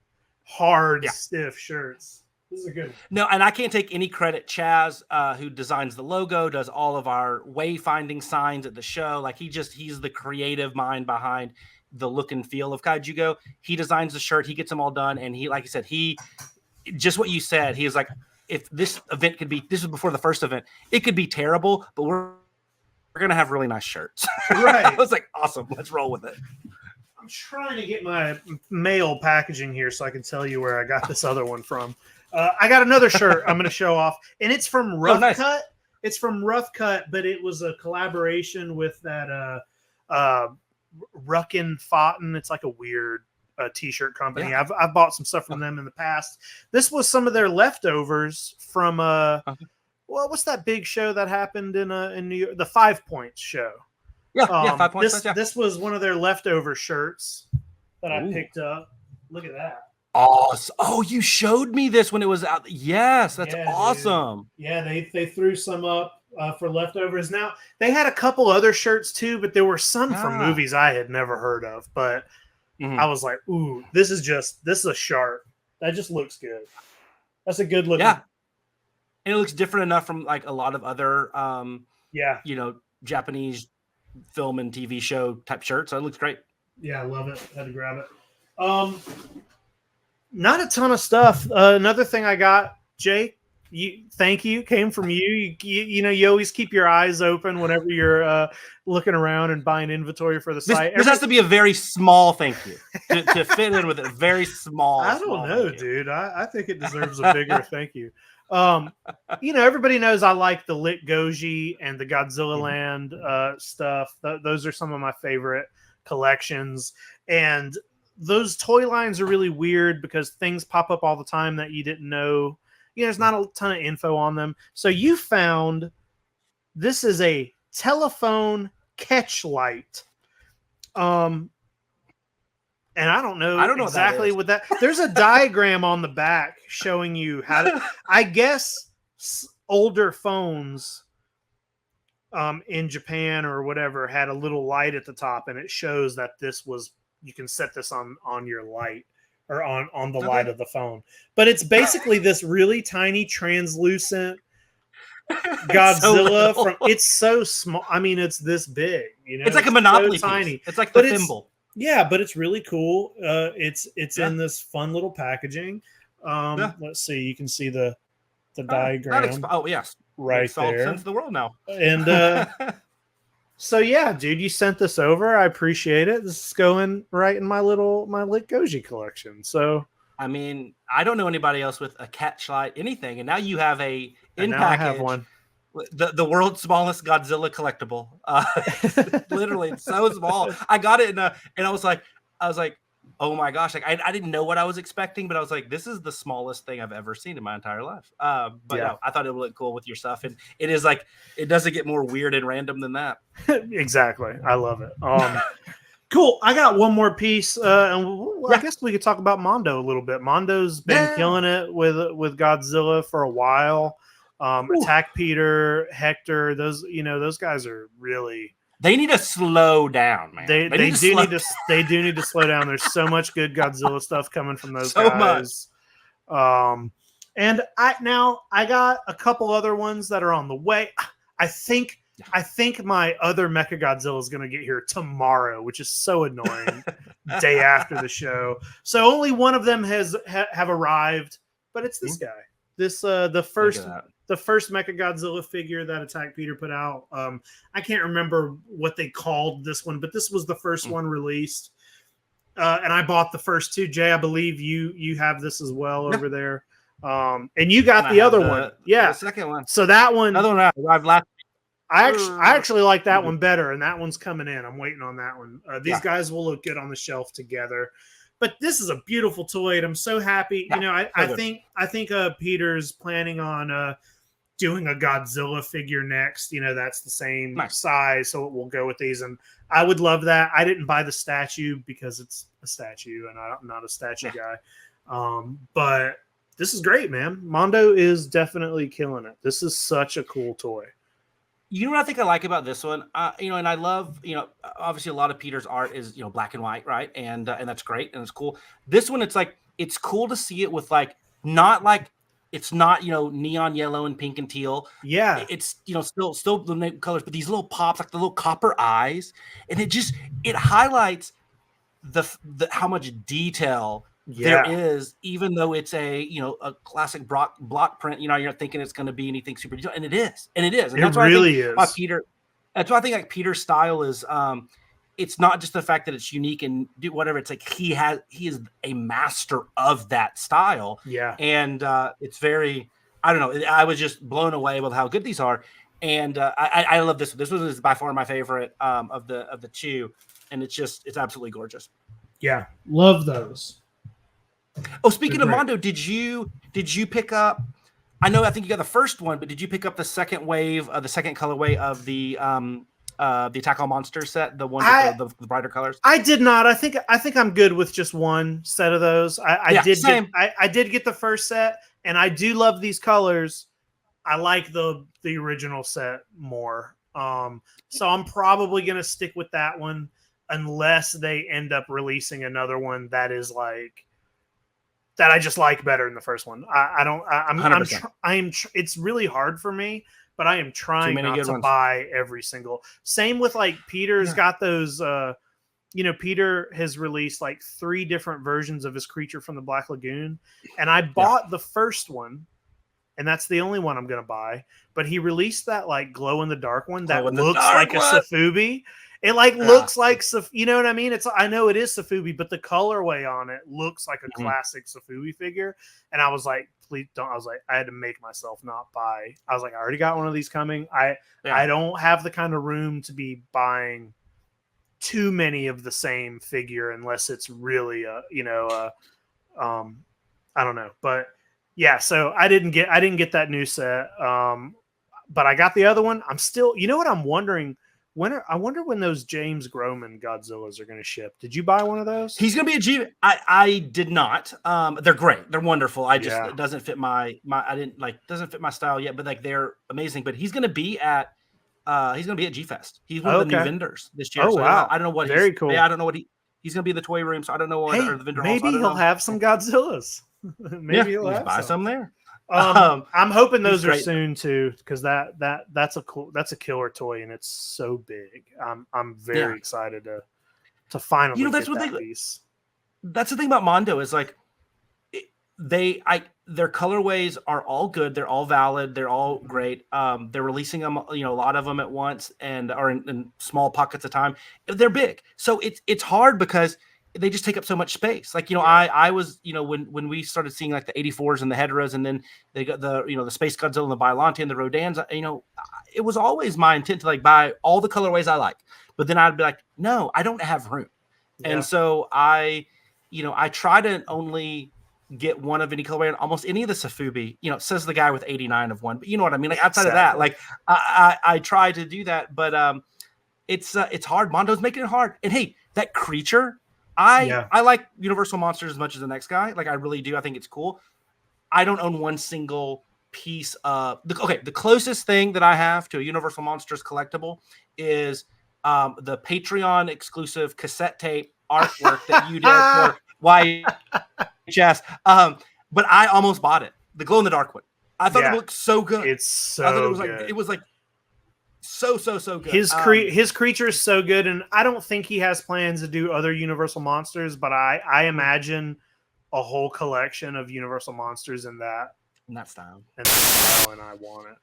hard, stiff shirts. This is a good one. No, and I can't take any credit. Chaz, who designs the logo, does all of our wayfinding signs at the show. Like he's the creative mind behind the look and feel of Kaiju Go. He designs the shirt. He gets them all done. And he, like I said, just what you said, he was like, if this event this was before the first event, it could be terrible, but we're going to have really nice shirts. Right. I was like, awesome. Let's roll with it. I'm trying to get my mail packaging here so I can tell you where I got this other one from. I got another shirt I'm going to show off, and it's from Rough Cut. It's from Rough Cut, but it was a collaboration with that Ruckin Fountain. It's like a weird t-shirt company. Yeah. I've bought some stuff from them in the past. This was some of their leftovers from well, what's that big show that happened in New York? The 5 Points show. Yeah, 5 Points. This was one of their leftover shirts that I picked up. Look at that. Awesome. Oh, you showed me this when it was out. Yes, that's awesome. Dude. Yeah, they threw some up for leftovers. Now, they had a couple other shirts too, but there were some from movies I had never heard of. But I was like, ooh, this is a sharp. That just looks good. That's a good looking. Yeah. And it looks different enough from like a lot of other, Japanese film and TV show type shirts. So it looks great. Yeah, I love it. Had to grab it. Not a ton of stuff. Another thing I got, Jake. Thank you. Came from you. You always keep your eyes open whenever you're looking around and buying inventory for the site. This has to be a very small thank you to fit in with it. Very small. I don't know, dude. I think it deserves a bigger thank you. Everybody knows I like the Lit Goji and the Godzilla Land stuff. Those are some of my favorite collections. And those toy lines are really weird because things pop up all the time that you didn't know. There's not a ton of info on them. So you found this is a telephone catch light. And I don't know exactly what that. There's a diagram on the back showing you how to. I guess older phones in Japan or whatever had a little light at the top, and it shows that this was. You can set this on your light or on the light of the phone. But it's basically this really tiny translucent Godzilla it's so small. I mean, it's this big. It's like a Monopoly so tiny. It's like the thimble. Yeah, but it's really cool. It's in this fun little packaging. Yeah. Let's see. You can see the Not diagram oh yes, right makes all there. sense in the world now. And so yeah, dude, you sent this over. I appreciate it. This is going right in my Lit Goji collection. So I mean, I don't know anybody else with a catchlight anything, and now you have a in now I have package one. the world's smallest Godzilla collectible. Literally, it's so small. I got it and I was like, oh my gosh, like I didn't know what I was expecting, but I was like, this is the smallest thing I've ever seen in my entire life. But Yeah. no, I thought it would look cool with your stuff, and it is like it doesn't get more weird and random than that. Exactly. I love it. Cool. I got one more piece, and I guess we could talk about Mondo a little bit. Mondo's been killing it with Godzilla for a while. Attack Peter, Hector, those guys are really. They need to slow down, man. They do need to slow down. There's so much good Godzilla stuff coming from those so guys. And I got a couple other ones that are on the way. I think my other Mecha Godzilla is going to get here tomorrow, which is so annoying. Day after the show, so only one of them have arrived, but it's this guy. This the first Mecha Godzilla figure that Attack Peter put out. I can't remember what they called this one, but this was the first one released. And I bought the first two. Jay, I believe you have this as well over there. And you got the other one. Yeah, the second one. So that one, another one arrived last. I actually like that one better, and that one's coming in. I'm waiting on that one. These guys will look good on the shelf together. But this is a beautiful toy, and I'm so happy. Yeah, I think Peter's planning on doing a Godzilla figure next. That's the same size, so it will go with these. And I would love that. I didn't buy the statue because it's a statue, and I'm not a statue guy. But this is great, man. Mondo is definitely killing it. This is such a cool toy. You know what I think I like about this one, and I love, obviously a lot of Peter's art is, black and white, right? And that's great and it's cool. This one, it's cool to see it with it's not neon yellow and pink and teal. Yeah, it's still the colors, but these little pops, like the little copper eyes, and it highlights the how much detail there is, even though it's a classic block print. You're not thinking it's going to be anything super detailed, and it is, and that's why really I think is. Peter. That's why I think Peter's style is. It's not just the fact that it's unique and do whatever. It's like he is a master of that style. Yeah, and it's very. I don't know. I was just blown away with how good these are, and I love this one. This one is by far my favorite of the two, and it's absolutely gorgeous. Yeah, love those. Oh, speaking of Mondo, did you pick up? I think you got the first one, but did you pick up the second wave, the second colorway of the Attack on Monsters set, the one with the brighter colors? I did not. I think I'm good with just one set of those. I did get the first set, and I do love these colors. I like the original set more. So I'm probably gonna stick with that one unless they end up releasing another one that is that I just like better than the first one. It's really hard for me, but I am trying not to buy every single. Same with Peter's got those. Peter has released 3 different versions of his creature from the Black Lagoon, and I bought the first one, and that's the only one I'm gonna buy. But he released that glow in the dark one that looks like a Safubi. It looks like, you know what I mean? I know it is Safubi, but the colorway on it looks like a classic Safubi figure. And I was like, please don't. I was like, I had to make myself not buy. I was like, I already got one of these coming. I don't have the kind of room to be buying too many of the same figure unless it's really I don't know. But yeah, so I didn't get that new set. But I got the other one. I'm still, what I'm wondering. I wonder when those James Groman Godzillas are going to ship. Did you buy one of those? He's going to be a G. I did not. They're great. They're wonderful. It doesn't fit my doesn't fit my style yet, but they're amazing. But he's going to be at G Fest. He's one of the new vendors this year. Oh, wow. I don't know what. Very cool. Yeah, I don't know what he's going to be in the toy room. So I don't know what or the vendor. Maybe he'll have some Godzillas. Maybe he'll have buy some there. I'm hoping those are soon too, because that's a killer toy, and it's so big. I'm very excited to finally get that piece. That's the thing about Mondo is their colorways are all good. They're all valid. They're all great. They're releasing them, a lot of them at once and are in small pockets of time. They're big. So it's hard because they just take up so much space. Like, I was, when we started seeing like the 84s and the Hedras, and then they got the Space Godzilla and the Biollante and the Rodans, it was always my intent to like buy all the colorways I like. But then I'd be like, no, I don't have room. Yeah. And so I try to only get one of any colorway, and almost any of the Safubi, says the guy with 89 of one, but you know what I mean? Like outside of that, like I try to do that, but it's hard. Mondo's making it hard. And hey, that creature, I like Universal Monsters as much as the next guy. Like I really do. I think it's cool. I don't own one single piece of the closest thing that I have to a Universal Monsters collectible is the Patreon exclusive cassette tape artwork that you did for YHS. But I almost bought it. The glow in the dark one. I thought it looked so good. It's so I thought it was so good. His creature is so good, and I don't think he has plans to do other Universal Monsters, but I imagine a whole collection of Universal Monsters in that style. And I want it.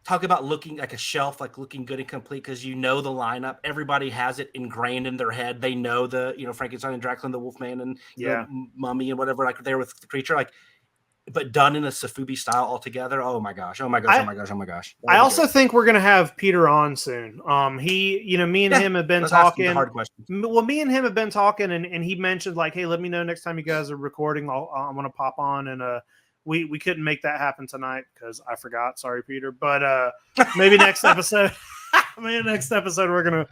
Talk about looking like a shelf, like looking good and complete, because the lineup. Everybody has it ingrained in their head. They know the Frankenstein and Dracula and the Wolfman and the Mummy and whatever, like there with the creature, like, but done in a Safubi style altogether. Oh my gosh! I also think we're gonna have Peter on soon. Me and him have been talking. Hard questions. Well, me and him have been talking, and he mentioned like, hey, let me know next time you guys are recording. I'm gonna pop on, and we couldn't make that happen tonight because I forgot. Sorry, Peter. But maybe next episode. We're gonna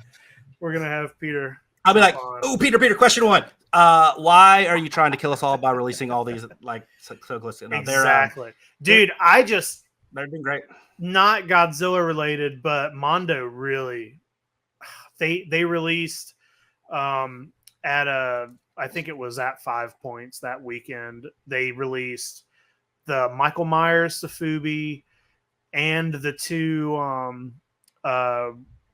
have Peter. I'll be like, oh, Peter, question one. Why are you trying to kill us all by releasing all these like so close? Exactly, dude. They've been great. Not Godzilla related, but Mondo really. They released I think it was at 5 Points that weekend. They released the Michael Myers Safubi and the two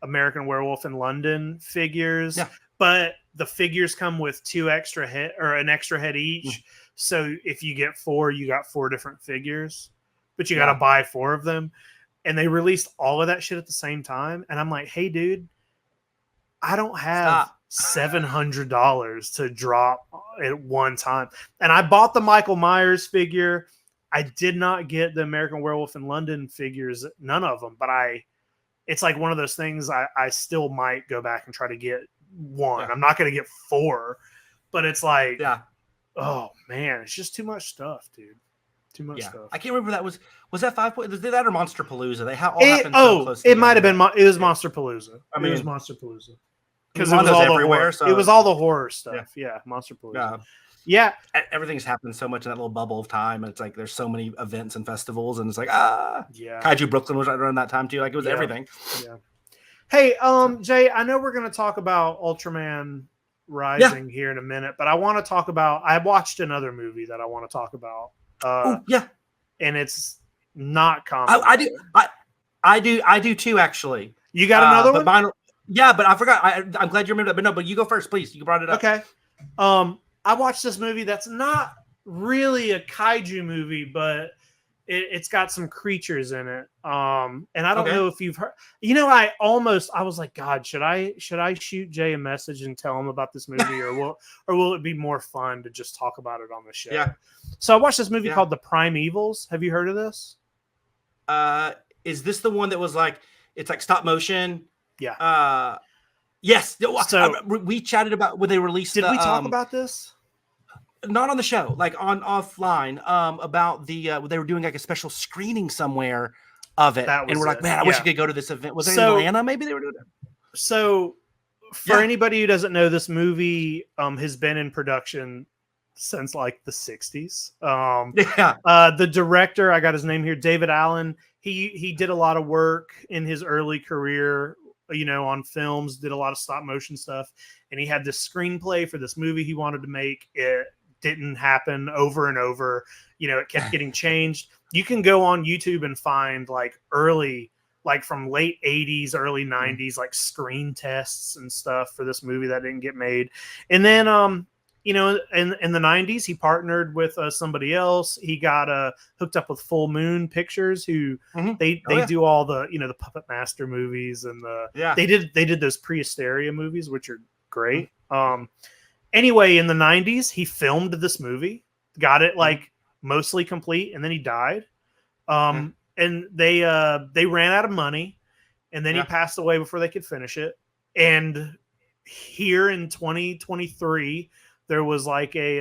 American Werewolf in London figures. Yeah. But the figures come with an extra head each. So if you get 4, you got 4 different figures, but you got to buy 4 of them. And they released all of that shit at the same time. And I'm like, hey, dude, I don't have $700 to drop at one time. And I bought the Michael Myers figure. I did not get the American Werewolf in London figures, none of them. But it's like one of those things I still might go back and try to get one. Yeah. I'm not going to get 4, but it's like, oh man, it's just too much stuff, dude. Too much stuff. I can't remember that was that 5 Points? Was that or Monster Palooza? They all happened so close. It might have been. It was Monster Palooza. It was Monster Palooza because it was all everywhere. So it was all the horror stuff. Yeah, Monster Palooza. Yeah, everything's happened so much in that little bubble of time. And it's like there's so many events and festivals, and it's like Kaiju Brooklyn was right around that time too. Like it was everything. Yeah. Hey, Jay, I know we're going to talk about Ultraman Rising here in a minute, but I want to talk about. I watched another movie that I want to talk about. And it's not common. I do too. Actually, you got another one? But I forgot. I'm glad you remember that. But no, but you go first, please. You brought it up. Okay. I watched this movie that's not really a kaiju movie, but it's got some creatures in it. And I don't know if you've heard. I was like, God, should I shoot Jay a message and tell him about this movie, or will it be more fun to just talk about it on the show? Yeah. So I watched this movie called The Primevals. Have you heard of this? Is this the one that was like it's like stop motion? Yeah. Yes. So we chatted about when they released. Did we talk about this? Not on the show, like on offline, about the they were doing like a special screening somewhere of it, and we're like, man, I wish I could go to this event. Was it in Atlanta? Maybe they were doing it. So, for anybody who doesn't know, this movie has been in production since like the 60s. The director, I got his name here, David Allen. He did a lot of work in his early career, on films, did a lot of stop motion stuff, and he had this screenplay for this movie he wanted to make. It didn't happen, over and over. It kept getting changed. You can go on YouTube and find like early, like from late 80s, early 90s, like screen tests and stuff for this movie that didn't get made. And then you know, in the 90s, he partnered with somebody else. He got hooked up with Full Moon Pictures, who they do all the, you know, the Puppet Master movies, and they did those Pre-Hysteria movies, which are great. Anyway, in the 90s, he filmed this movie, got it like mostly complete, and then he died. And they ran out of money, and then he passed away before they could finish it. And here in 2023, there was like they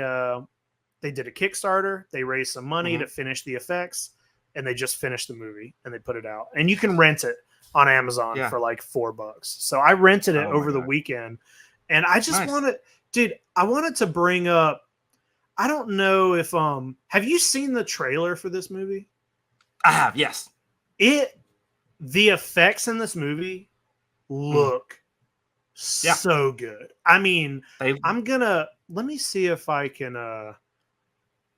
did a Kickstarter. They raised some money to finish the effects, and they just finished the movie and they put it out. And you can rent it on Amazon for like $4. So I rented it over the weekend, and I just wanted, dude, I wanted to bring up. I don't know if have you seen the trailer for this movie? I have, yes. The effects in this movie look so good. I mean, let me see if I can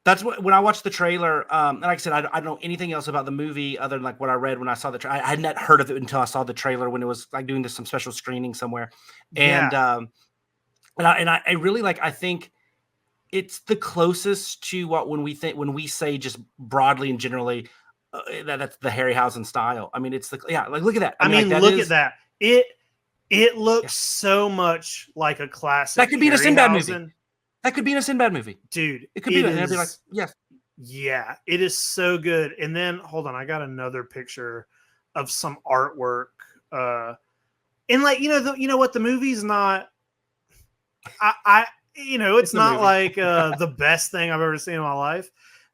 that's what, when I watched the trailer, and like I said, I don't know anything else about the movie other than like what I read when I saw the trailer. I had not heard of it until I saw the trailer when it was like doing some special screening somewhere. And I really like, I think it's the closest to what when we say just broadly and generally that's the Harryhausen style. I mean, it's like look at that. I mean like, look at that. It looks so much like a classic. That could be in a Sinbad movie. That could be in a Sinbad movie, dude. It could be. And I'd be like, yes, yeah, it is so good. And then hold on, I got another picture of some artwork. And like you know what, the movie's not. It's not like the best thing I've ever seen in my life.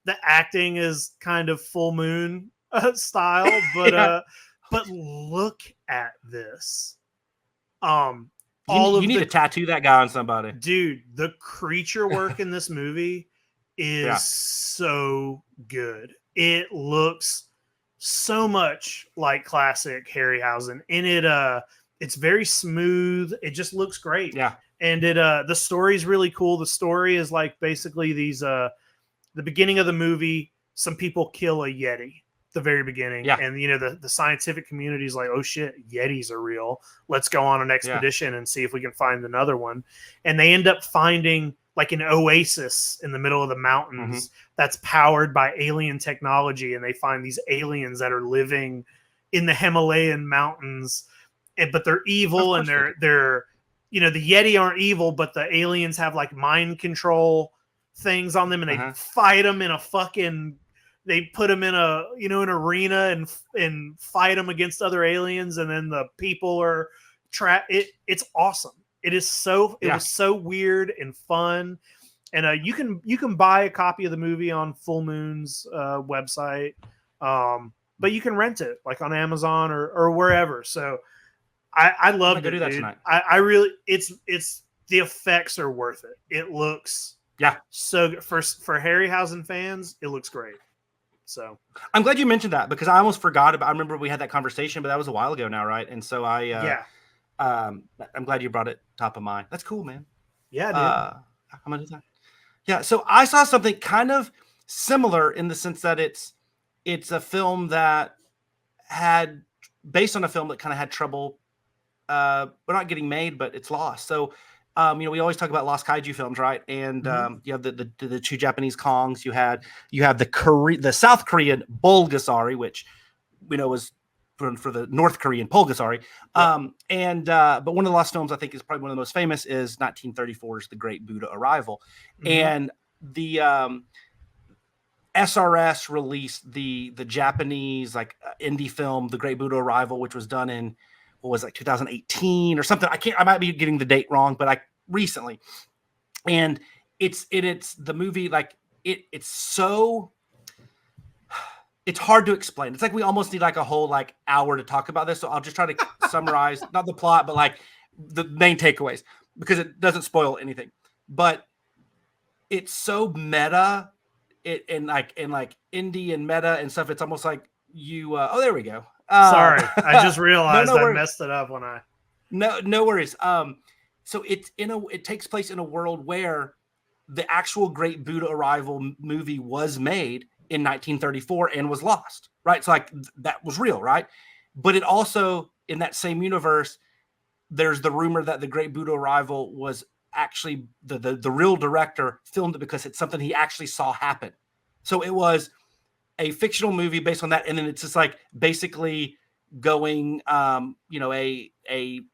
The acting is kind of Full Moon style, but but look at this. You need to tattoo that guy on somebody, dude. The creature work in this movie is so good. It looks so much like classic Harryhausen, and it's very smooth. It just looks great. Yeah. And the story is really cool. The story is like basically these the beginning of the movie, some people kill a Yeti at the very beginning. Yeah. And the scientific community is like, oh shit, Yetis are real. Let's go on an expedition and see if we can find another one. And they end up finding like an oasis in the middle of the mountains that's powered by alien technology, and they find these aliens that are living in the Himalayan mountains. But they're evil, and they're the Yeti aren't evil, but the aliens have like mind control things on them, and they fight them in a fucking. They put them in an arena and fight them against other aliens, and then the people are trapped. It's awesome. It is so. It was so weird and fun, and you can buy a copy of the movie on Full Moon's website, but you can rent it like on Amazon or wherever. So. I love it. Go do that tonight. I really, it's the effects are worth it. It looks so good. For Harryhausen fans, it looks great. So I'm glad you mentioned that, because I almost forgot about. I remember we had that conversation, but that was a while ago now, right? And so I'm glad you brought it top of mind. That's cool, man. Yeah, dude. I'm gonna do that. Yeah. So I saw something kind of similar in the sense that it's a film that had based on a film that kind of had trouble. We're not getting made, but it's lost. So, we always talk about lost kaiju films, right? And you have the two Japanese Kongs. You have the South Korean Bulgasari, which we know was for the North Korean Pulgasari. But one of the lost films I think is probably one of the most famous is 1934's The Great Buddha Arrival, and the SRS released the Japanese indie film The Great Buddha Arrival, which was done in. What was 2018 or something? I might be getting the date wrong, but recently. And it's the movie, it's so, it's hard to explain. It's like we almost need a whole hour to talk about this. So I'll just try to summarize, not the plot, but the main takeaways, because it doesn't spoil anything. But it's so meta, and indie and meta and stuff. It's almost like you, there we go. Sorry, I just realized I messed it up when I. No worries. So it takes place in a world where the actual Great Buddha Arrival movie was made in 1934 and was lost, right? So that was real, right? But it also, in that same universe, there's the rumor that the Great Buddha Arrival was actually the real director filmed it because it's something he actually saw happen. So it was a fictional movie based on that, and then it's just like basically going, you know, a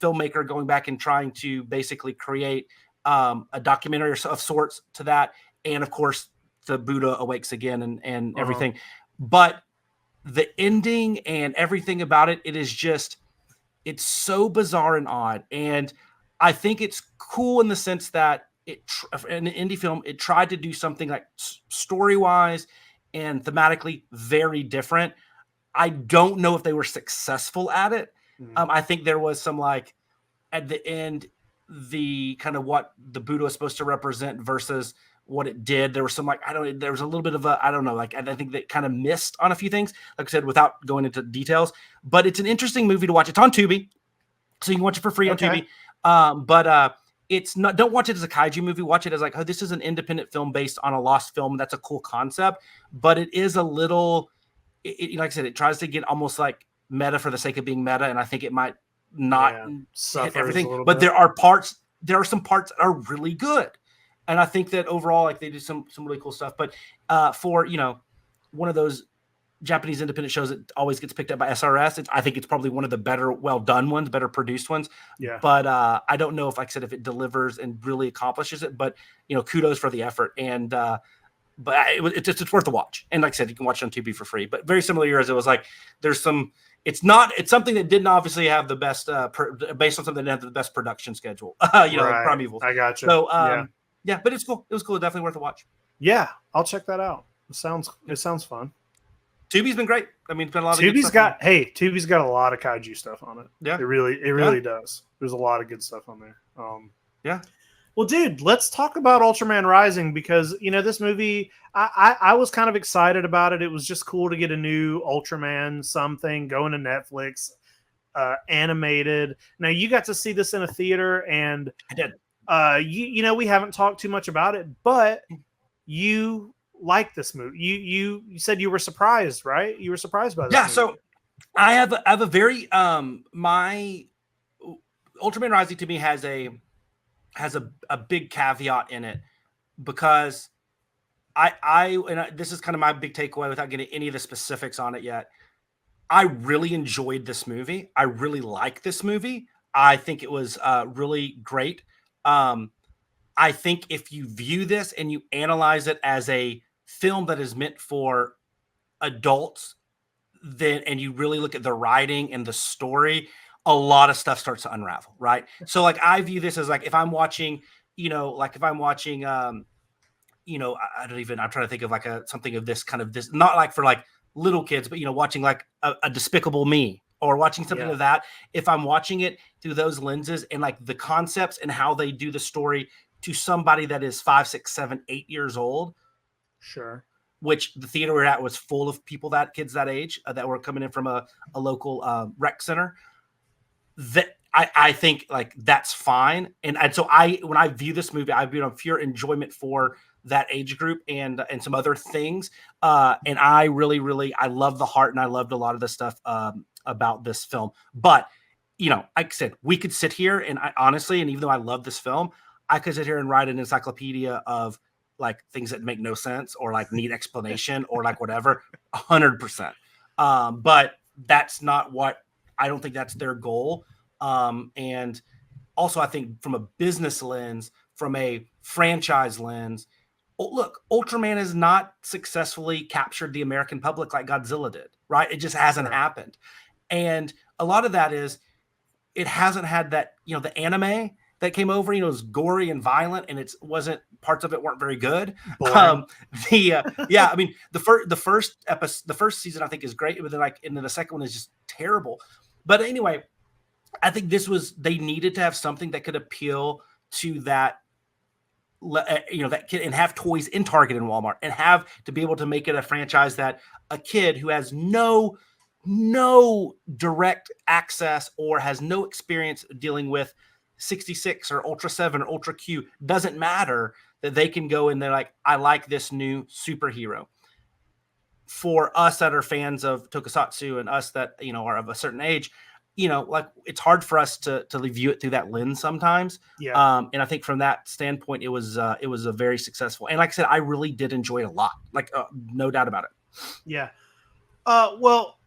filmmaker going back and trying to basically create a documentary of sorts to that, and of course the Buddha awakes again and everything. But the ending and everything about it, it is just, it's so bizarre and odd. And I think it's cool in the sense that in an indie film, it tried to do something like story-wise and thematically very different. I don't know if they were successful at it. I think there was some, like, at the end, the kind of what the Buddha was supposed to represent versus what it did. There was some, like, there was a little bit of a, I don't know, like, I think that kind of missed on a few things, like I said, without going into details. But it's an interesting movie to watch. It's on Tubi, so you can watch it for free on Tubi. But it's not, don't watch it as a kaiju movie. Watch it as like, oh, this is an independent film based on a lost film. That's a cool concept, but it is a little, like I said, it tries to get almost like meta for the sake of being meta, and I think it might not hit everything. But there are some parts that are really good, and I think that overall, like, they do some really cool stuff. But for, you know, one of those Japanese independent shows that always gets picked up by SRS, I think it's probably one of the better, well done ones, better produced ones. Yeah. But I don't know if, like I said, if it delivers and really accomplishes it. But, you know, kudos for the effort. And but it's worth a watch. And like I said, you can watch it on TV for free. But very similar years, it was like there's some. It's something that didn't obviously have the best based on something that didn't have the best production schedule. You know, like Primevals. I got you. So yeah, but it's cool. It was cool. Definitely worth a watch. Yeah, I'll check that out. It sounds fun. Tubi's been great. I mean, it's been a lot of Tubi's got a lot of kaiju stuff on it. Yeah, it really does. There's a lot of good stuff on there. Yeah. Well, dude, let's talk about Ultraman Rising, because, you know, this movie, I was kind of excited about it. It was just cool to get a new Ultraman something going to Netflix, animated. Now, you got to see this in a theater, and I did. You know, we haven't talked too much about it, but you like this movie. You said you were surprised, right? You were surprised by this movie. So I have a very my Ultraman Rising to me has a big caveat in it, because this is kind of my big takeaway without getting any of the specifics on it yet. I really enjoyed this movie. I really like this movie. I think it was really great. I think if you view this and you analyze it as a film that is meant for adults, and you really look at the writing and the story, a lot of stuff starts to unravel, right? So, like, I view this as, like, if I'm watching, you know, like if I'm watching, you know, I'm trying to think of like something of this kind of this, not like for like little kids, but, you know, watching like a Despicable Me, or watching something of that. If I'm watching it through those lenses and like the concepts and how they do the story to somebody that is 5, 6, 7, 8 years old. Sure. Which the theater we're at was full of people kids that age that were coming in from a local rec center. That I think, like, that's fine. And so when I view this movie, I view it on pure enjoyment for that age group and some other things. And I really, I love the heart, and I loved a lot of the stuff about this film. But, you know, like I said, we could sit here and honestly, and even though I love this film, I could sit here and write an encyclopedia of like things that make no sense or like need explanation or like whatever, 100%. But that's not what, I don't think that's their goal. And also I think from a business lens, from a franchise lens, look, Ultraman has not successfully captured the American public like Godzilla did, right? It just hasn't happened. And a lot of that is, it hasn't had that, you know, the anime that came over, you know, is gory and violent, and parts of it weren't very good. I mean, the first season I think is great, but then the second one is just terrible. But anyway, I think they needed to have something that could appeal to that, you know, that kid, and have toys in Target and Walmart, and have to be able to make it a franchise that a kid who has no direct access or has no experience dealing with 66 or Ultra 7 or Ultra Q, doesn't matter, that they can go in there like, I like this new superhero. For us that are fans of tokusatsu and us that, you know, are of a certain age, like it's hard for us to view it through that lens sometimes. Yeah. And I think from that standpoint, it was a very successful. And like I said, I really did enjoy it a lot. Like no doubt about it. Yeah. Well,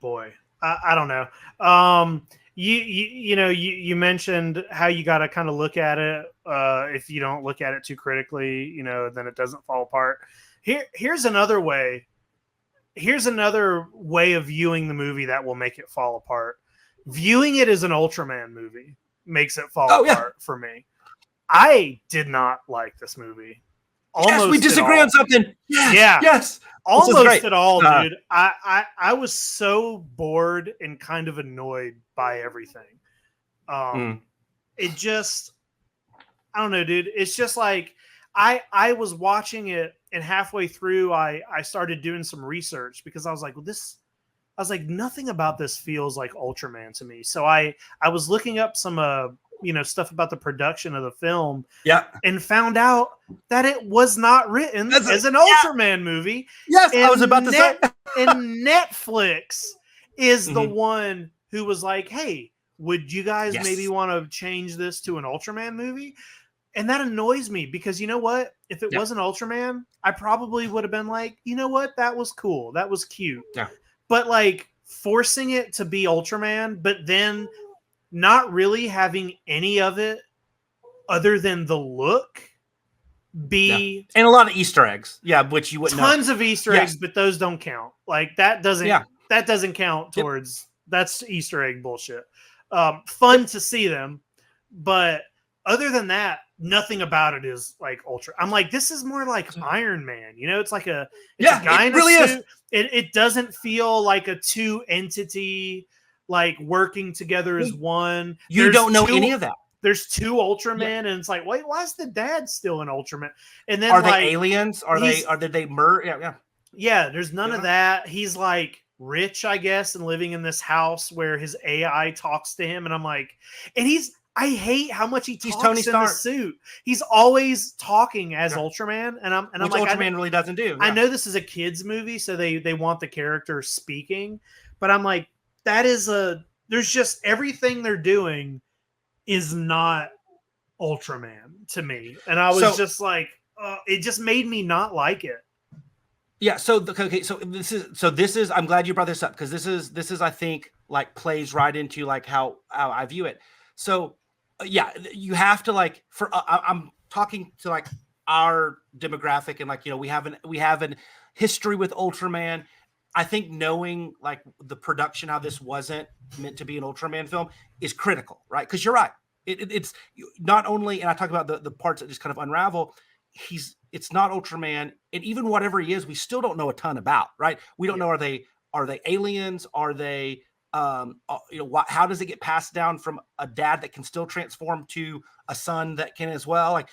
boy, I don't know. You mentioned how you got to kind of look at it. If you don't look at it too critically, then it doesn't fall apart. Here's another way. Here's another way of viewing the movie that will make it fall apart. Viewing it as an Ultraman movie makes it fall apart for me. I did not like this movie. Yes, we disagree on something. Yes. Almost at all, dude. I was so bored and kind of annoyed by everything. It just, I don't know, dude. It's just like I was watching it, and halfway through, I started doing some research because I was like, nothing about this feels like Ultraman to me. So I was looking up some stuff about the production of the film, and found out that it was not written as an Ultraman movie. Yes, I was about to say. And Netflix is the one who was like, "Hey, would you guys maybe want to change this to an Ultraman movie?" And that annoys me because you know what? If it wasn't Ultraman, I probably would have been like, you know what? That was cool. That was cute. Yeah. But like forcing it to be Ultraman, but then not really having any of it other than the look and a lot of Easter eggs. Yeah, which you wouldn't know. Tons of Easter eggs, but those don't count. Like that doesn't count towards that's Easter egg bullshit. Fun to see them, but other than that, nothing about it is like Ultra. I'm like, this is more like Iron Man. It's like a guy in a suit. It doesn't feel like a two entity like working together as one. You don't know any of that. There's two Ultraman, and it's like, wait, why is the dad still an Ultraman? And then are they aliens? Did they murder? Yeah. There's none of that. He's like rich, I guess, and living in this house where his AI talks to him, and I'm like, I hate how much he talks Tony in Stark. the suit. He's always talking as Ultraman, and I'm like, Ultraman really doesn't do. I know this is a kids movie, so they want the character speaking, but I'm like, there's just everything they're doing is not Ultraman to me, and I was just like, it just made me not like it. Yeah. So this is. I'm glad you brought this up because this is I think like plays right into like how I view it. So. You have to like I'm talking to like our demographic and like we have an history with Ultraman. I think knowing like the production, how this wasn't meant to be an Ultraman film is critical, right? Because you're right. It's not only, and I talk about the parts that just kind of unravel. It's not Ultraman, and even whatever he is, we still don't know a ton about, right? We don't know are they aliens? Are they how does it get passed down from a dad that can still transform to a son that can as well? Like,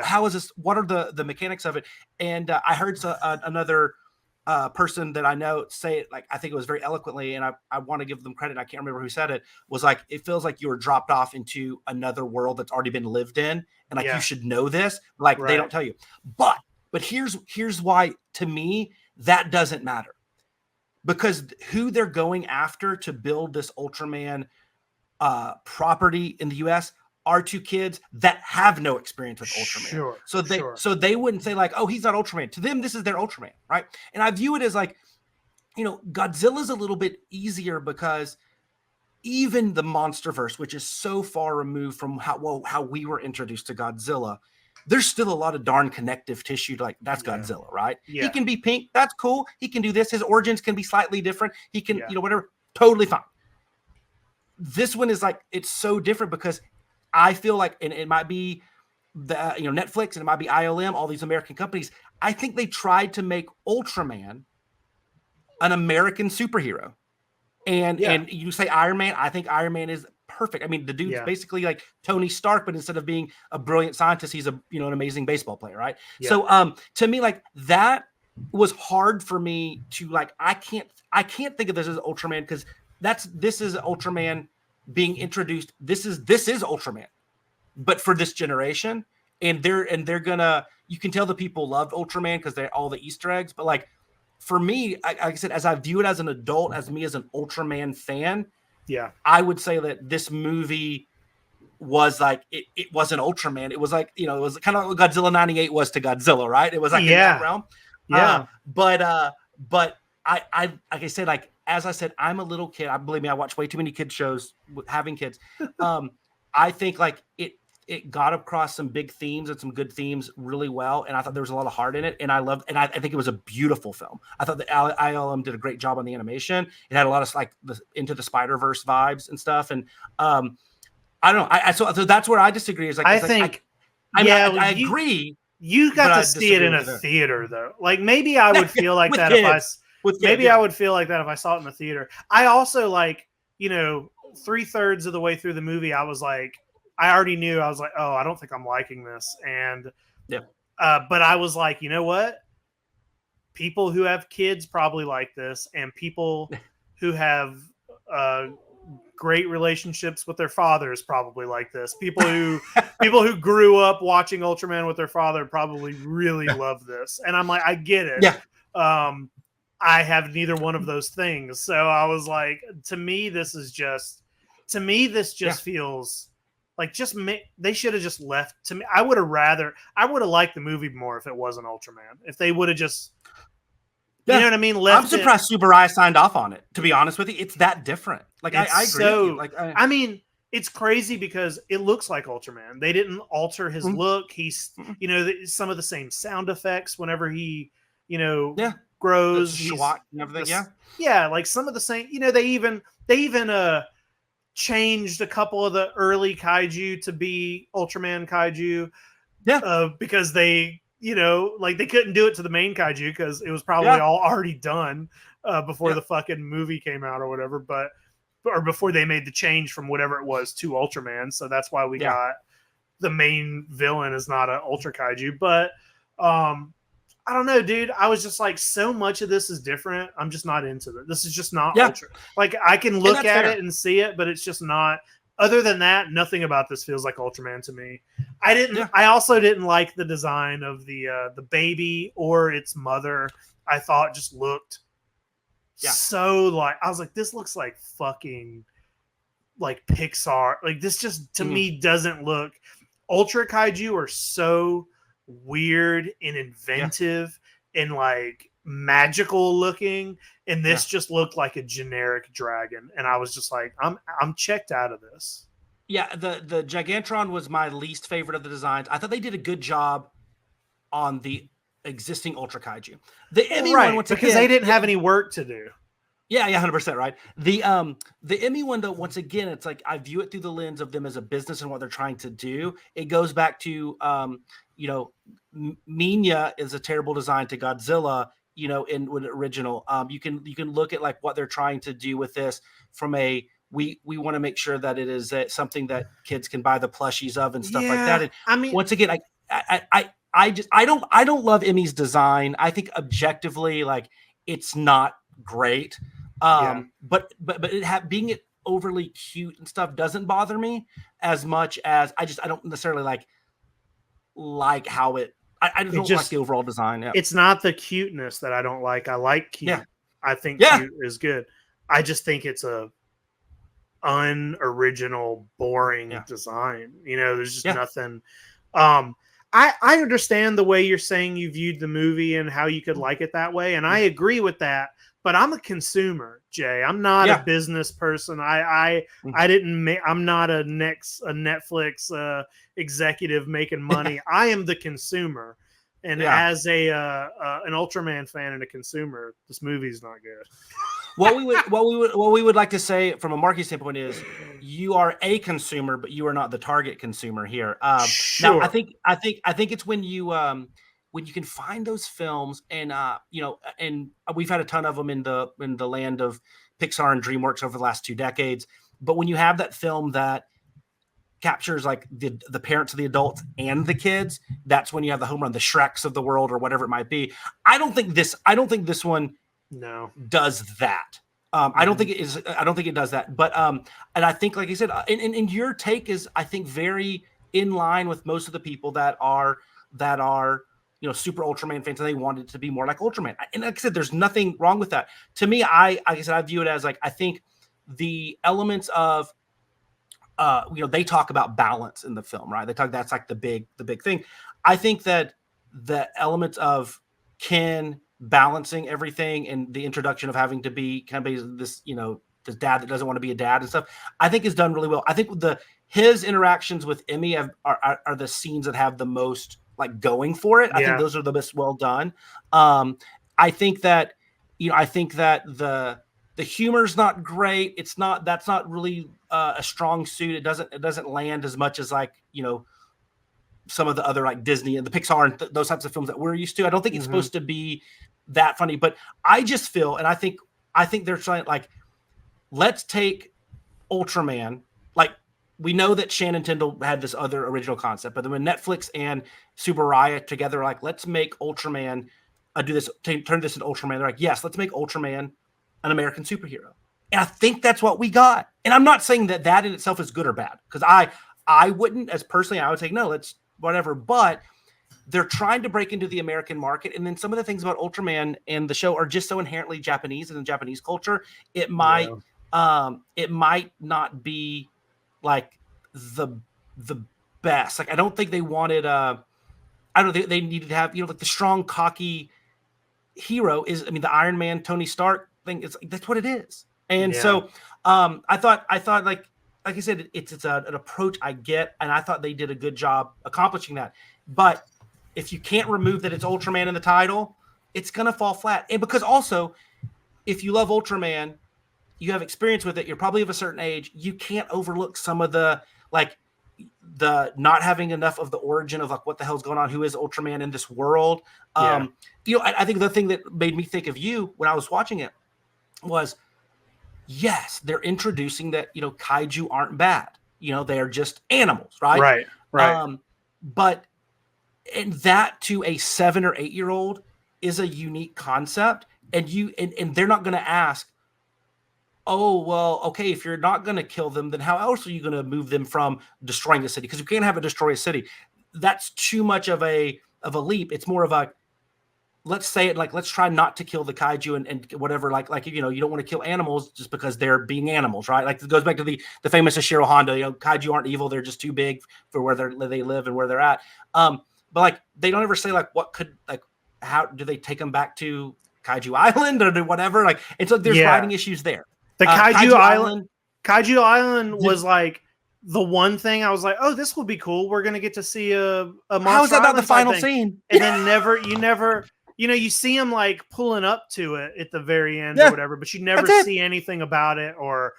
how is this? What are the mechanics of it? And I heard another person that I know say it, like, I think it was very eloquently, and I want to give them credit. I can't remember who said it. Was like, it feels like you were dropped off into another world that's already been lived in, and like you should know this. Like they don't tell you. But here's why to me that doesn't matter. Because who they're going after to build this Ultraman property in the U.S. are two kids that have no experience with Ultraman. So they wouldn't say like, oh, he's not Ultraman. To them, this is their Ultraman, right? And I view it as like, Godzilla's a little bit easier because even the MonsterVerse, which is so far removed from how we were introduced to Godzilla, there's still a lot of darn connective tissue. Like that's Godzilla, right? Yeah. He can be pink. That's cool. He can do this. His origins can be slightly different. He can, whatever. Totally fine. This one is like, it's so different because I feel like, and it might be the, Netflix, and it might be ILM, all these American companies. I think they tried to make Ultraman an American superhero. And you say Iron Man, I think Iron Man is perfect. I mean, the dude's basically like Tony Stark, but instead of being a brilliant scientist, he's an amazing baseball player, right? Yeah. So to me, like that was hard for me to like, I can't think of this as Ultraman because this is Ultraman being introduced. This is Ultraman, but for this generation, and they're gonna, you can tell the people loved Ultraman because they're all the Easter eggs, but like for me, like I said, as I view it as an adult, as me as an Ultraman fan, Yeah. I would say that this movie was like it wasn't Ultraman. It was like, you know, it was kind of what Godzilla 98 was to Godzilla, right? It was like in that realm. Yeah. But I like I said, like as I said, I'm a little kid. I believe me, I watch way too many kid shows with having kids. I think like it got across some big themes and some good themes really well, and I thought there was a lot of heart in it, and I think it was a beautiful film. I thought the ILM did a great job on the animation. It had a lot of like the Into the Spider-Verse vibes and stuff, and I don't know. So that's where I disagree. Is like I think I agree. You got to see it in a theater though. Like maybe I would feel like that if I would feel like that if I saw it in the theater. I also like, you know, 3/3 of the way through the movie, I was like, I already knew. I was like, oh, I don't think I'm liking this. And but I was like, you know what? People who have kids probably like this, and people who have great relationships with their fathers probably like this. People who grew up watching Ultraman with their father probably really love this. And I'm like, I get it. Yeah. I have neither one of those things. So I was like, to me, this just feels like they should have just left. To me, I would have liked the movie more if it wasn't Ultraman. If they would have just, you know what I mean? I'm surprised Tsuburaya signed off on it. To be honest with you, it's that different. Like I agree. So, with you. Like I mean, it's crazy because it looks like Ultraman. They didn't alter his look. He's, you know, some of the same sound effects whenever he, you know, grows. SWAT and everything. Yeah, like some of the same. You know, they even changed a couple of the early kaiju to be Ultraman kaiju. Yeah, because they, you know, like they couldn't do it to the main kaiju because it was probably all already done before the fucking movie came out or whatever. Or before they made the change from whatever it was to Ultraman. So that's why we got the main villain is not an Ultra Kaiju. But I don't know, dude. I was just like, so much of this is different. I'm just not into it. This is just not Ultra. Like I can look at it and see it, but it's just not. Other than that, nothing about this feels like Ultraman to me. I also didn't like the design of the baby or its mother. I thought just looked so like, I was like, this looks like fucking like Pixar. Like this just to me doesn't look. Ultra Kaiju are so weird and inventive and like magical looking, and this just looked like a generic dragon, and I was just like, I'm checked out of this. The Gigantron was my least favorite of the designs. I thought they did a good job on the existing Ultra Kaiju. The Emmy one, once because they didn't have any work to do. Yeah, 100% right. The Emmy one though, once again, it's like I view it through the lens of them as a business and what they're trying to do. It goes back to you know, Minya is a terrible design to Godzilla, you know, in the original. You can look at like what they're trying to do with this from a we want to make sure that it is something that kids can buy the plushies of and stuff like that. And I mean, once again, I don't love Emmy's design. I think objectively, like it's not great. But being it overly cute and stuff doesn't bother me as much as I don't necessarily like how it. I don't like the overall design. Yeah. It's not the cuteness that I don't like. I like cute. Yeah. I think cute is good. I just think it's a unoriginal, boring design. You know, there's just nothing. I understand the way you're saying you viewed the movie and how you could like it that way, and I agree with that. But I'm a consumer, Jay. I'm not a business person. I'm not a Netflix executive making money. I am the consumer, and as an Ultraman fan and a consumer, this movie's not good. What we would like to say from a marketing standpoint is you are a consumer, but you are not the target consumer here. Sure. Now, I think it's when you can find those films, and you know, and we've had a ton of them in the land of Pixar and DreamWorks over the last 2 decades. But when you have that film that captures like the parents of the adults and the kids, that's when you have the home run, the Shreks of the world or whatever it might be. I don't think this one does that. I don't think it does that. But and I think, like I said, and your take is, I think, very in line with most of the people that are you know, super Ultraman fans, and they wanted it to be more like Ultraman. And like I said, there's nothing wrong with that. To me, like I said, I view it as like, I think the elements of they talk about balance in the film, right? They talk, that's like the big thing. I think that the elements of Ken balancing everything and the introduction of having to be kind of this, this dad that doesn't want to be a dad and stuff, I think is done really well. I think his interactions with Emmy are the scenes that have the most like going for it. I think those are the best well done. I think that the humor's not great. That's not really a strong suit. It doesn't land as much as like, some of the other like Disney and the Pixar and those types of films that we're used to. I don't think it's supposed to be that funny, but I just feel, and I think they're trying, like, let's take Ultraman. Like, we know that Shannon Tyndall had this other original concept, but then when Netflix and Tsuburaya together, like, let's make Ultraman turn this into Ultraman. They're like, yes, let's make Ultraman an American superhero. And I think that's what we got. And I'm not saying that in itself is good or bad, because I wouldn't, as personally, I would say, no, let's whatever. But they're trying to break into the American market. And then some of the things about Ultraman and the show are just so inherently Japanese and in Japanese culture. It might not be like the best. Like, I don't think they wanted, I don't think they needed to have, like the strong, cocky hero is, the Iron Man, Tony Stark thing is, that's what it is. And so I thought like I said, it's an approach I get, and I thought they did a good job accomplishing that. But if you can't remove that it's Ultraman in the title, it's going to fall flat. And because also, if you love Ultraman, you have experience with it, you're probably of a certain age, you can't overlook some of the, like, the not having enough of the origin of like what the hell's going on, who is Ultraman in this world. I think the thing that made me think of you when I was watching it was, yes, they're introducing that, kaiju aren't bad. They are just animals, right? Right. But and that to a 7 or 8 year old is a unique concept, and they're not going to ask, oh, well, okay, if you're not going to kill them, then how else are you going to move them from destroying the city? Because you can't have it destroy a city. That's too much of a leap. It's more of a, let's say it like, let's try not to kill the kaiju and whatever, like you don't want to kill animals just because they're being animals, right? Like, it goes back to the famous Ishiro Honda, kaiju aren't evil, they're just too big for where they live and where they're at. But like, they don't ever say like, what could, like, how do they take them back to Kaiju Island or whatever? Like, it's like there's writing issues there. The Kaiju Island was like the one thing I was like, oh, this will be cool. We're gonna get to see a monster. How is that not the final scene? And then you see him like pulling up to it at the very end or whatever, but you never see anything about it or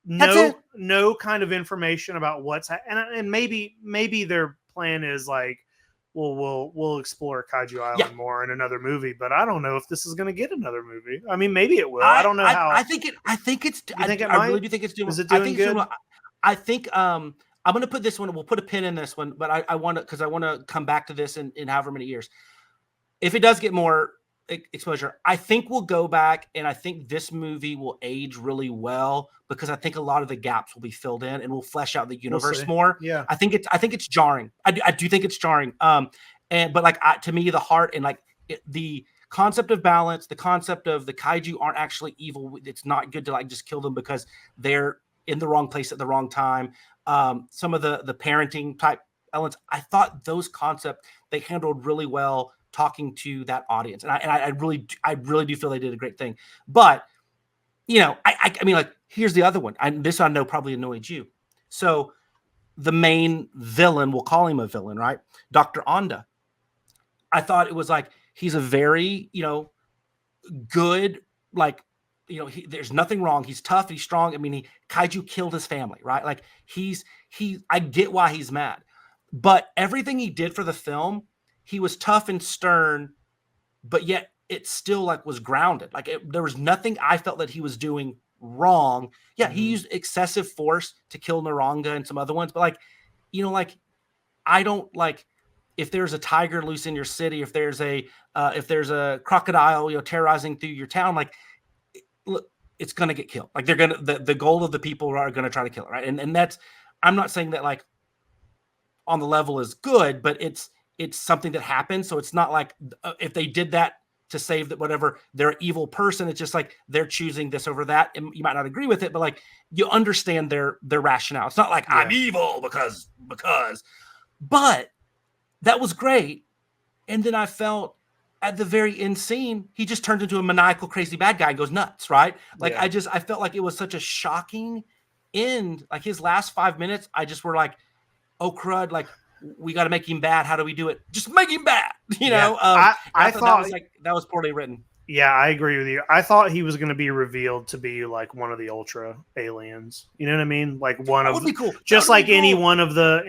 no kind of information about what's and maybe their plan is like, well, we'll explore Kaiju Island more in another movie, but I don't know if this is going to get another movie. Maybe it will. I don't know how. I really do think it's doing. Is it doing good? I think I'm going to put this one. We'll put a pin in this one, but I want to, because I want to come back to this in however many years. If it does get more exposure, I think we'll go back, and I think this movie will age really well, because I think a lot of the gaps will be filled in, and we'll flesh out the universe more. Yeah, I think it's jarring. I do think it's jarring. But like, to me, the heart and like the concept of balance, the concept of the kaiju aren't actually evil. It's not good to like just kill them because they're in the wrong place at the wrong time. Some of the parenting type elements, I thought those concepts they handled really well, talking to that audience, and I really do feel they did a great thing. But I mean, like, here's the other one. This I know probably annoyed you. So the main villain, we'll call him a villain, right? Dr. Onda. I thought it was like, he's a very good, like, there's nothing wrong. He's tough. He's strong. I mean, kaiju killed his family, right? Like, I get why he's mad, but everything he did for the film, he was tough and stern, but yet it still like was grounded. Like, there was nothing I felt that he was doing wrong. Yeah, he used excessive force to kill Naranga and some other ones, but like, like, I don't like, if there's a tiger loose in your city, if there's a crocodile, terrorizing through your town, like, look, it's gonna get killed. Like, they're gonna, the goal of the people are gonna try to kill it, right? And that's, I'm not saying that like on the level is good, but it's something that happens. So it's not like if they did that to save that whatever they're an evil person. It's just like they're choosing this over that. And you might not agree with it, but like you understand their rationale. It's not like I'm evil because, but that was great. And then I felt at the very end scene, he just turns into a maniacal, crazy bad guy and goes nuts, right? Like I felt like it was such a shocking end. Like his last 5 minutes, I just were like, oh crud, like we got to make him bad. How do we do it? Just make him bad. You know, I thought that was like that was poorly written. Yeah, I agree with you. I thought he was going to be revealed to be like one of the Ultra aliens. You know what I mean? Like one That of would be cool. just That would like be any cool. one of the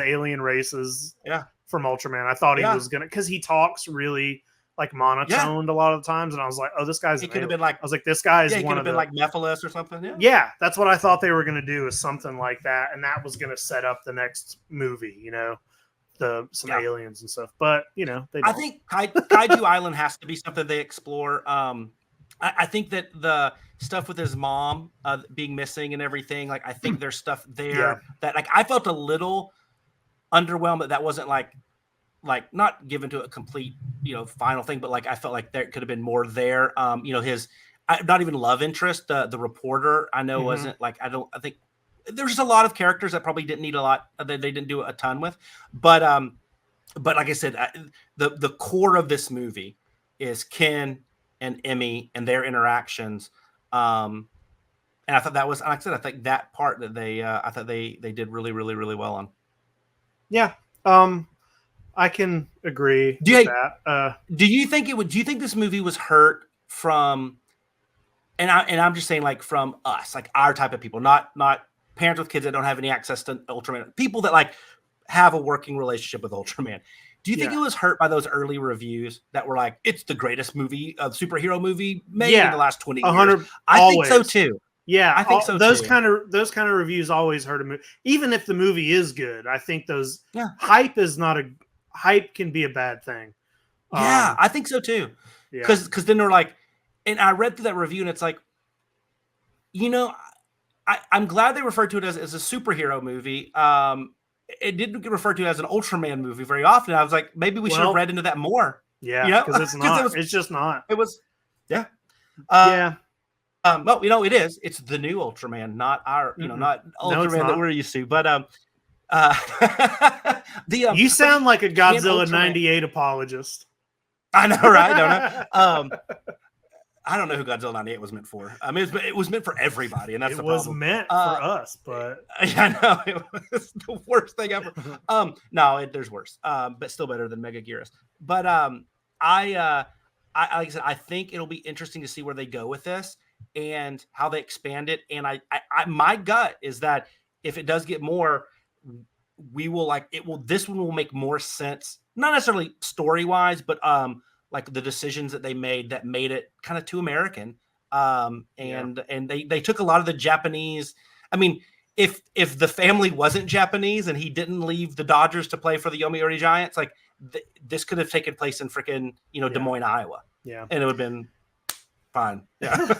alien races. Yeah. From Ultraman, I thought he Yeah. was gonna, because he talks really like monotoned a lot of the times, and I was like, oh, this guy's. He an could have alien. been like, I was like, this guy is yeah, he one could of have been the. like Mephiles or something. Yeah. Yeah, that's what I thought they were gonna do, is something like that, and that was gonna set up the next movie. You know, some aliens and stuff. But you know, they don't. I think Kaiju Island has to be something they explore. I think that the stuff with his mom being missing and everything, like I think there's stuff there that like I felt a little underwhelmed that wasn't like not given to a complete, you know, final thing, but like I felt like there could have been more there. You know, his not even love interest, the reporter, I know wasn't like I think there's just a lot of characters that probably didn't need a lot that they didn't do a ton with, but like I said, the core of this movie is Ken and Emmy and their interactions. And I thought that was, like I said, I think that part that I thought they did really, really, really well on. Yeah. I can agree with that. Do you think this movie was hurt from, and I'm just saying like from us, like our type of people, not parents with kids that don't have any access to Ultraman, people that like have a working relationship with Ultraman. Do you think it was hurt by those early reviews that were like, it's the greatest movie, superhero movie made in the last 20 years? I think so too. Yeah, I think so those too. kind of reviews always hurt a movie. Even if the movie is good, I think those hype can be a bad thing. Yeah, I think so too. Because then they're like, and I read through that review and it's like, you know, I'm glad they referred to it as a superhero movie. It didn't get referred to as an Ultraman movie very often. I was like, maybe we should have read into that more. Yeah, you know? because it's not. It's just not. It was, yeah. Well, you know, it is. It's the new Ultraman, not our, you know, not Ultraman that we're used to. But you sound like a Godzilla '98 apologist. I know, right? Don't know. I don't know who Godzilla '98 was meant for. I mean, it was meant for everybody, and that's the problem. It was meant for us, but I know it was the worst thing ever. No, there's worse, but still better than Mega Gearus. But like I said, I think it'll be interesting to see where they go with this and how they expand it. And I my gut is that if it does get more, we will like it will. This one will make more sense, not necessarily story wise, but like the decisions that they made that made it kind of too American. And they took a lot of the Japanese. I mean, if the family wasn't Japanese and he didn't leave the Dodgers to play for the Yomiuri Giants, like this could have taken place in freaking, you know, Des Moines, Iowa. Yeah. And it would have been fine. Yeah.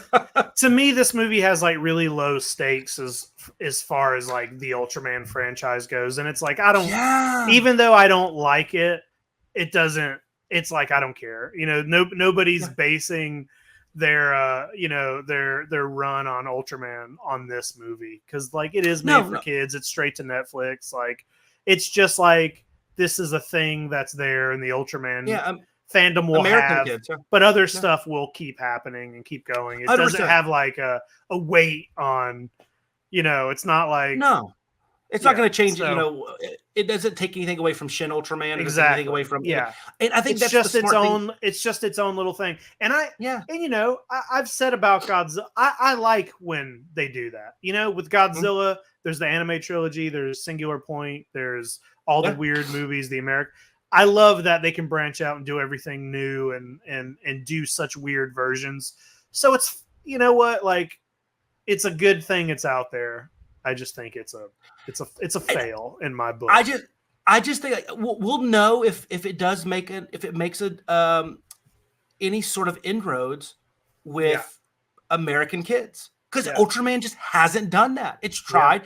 To me, this movie has like really low stakes as far as like the Ultraman franchise goes. And it's like, even though I don't like it, it doesn't, it's like, I don't care. You know, nobody's basing their, you know, their run on Ultraman on this movie. Cause like it is made for kids. It's straight to Netflix. Like, it's just like, this is a thing that's there in the Ultraman fandom will American have, kids, but other stuff will keep happening and keep going. It doesn't have like a weight on, you know, it's not like, it's not going to change. You know, it doesn't take anything away from Shin Ultraman. It doesn't take anything away from, and I think it's just its own, it's just its own little thing. And and you know, I've said about Godzilla, I like when they do that, you know, with Godzilla, there's the anime trilogy, there's Singular Point, there's all the weird movies, the American. I love that they can branch out and do everything new and do such weird versions. So it's, you know what, like it's a good thing it's out there. I just think it's a fail in my book. I just think like, we'll know if it does make it, if it makes it any sort of inroads with American kids, because Ultraman just hasn't done that. It's tried.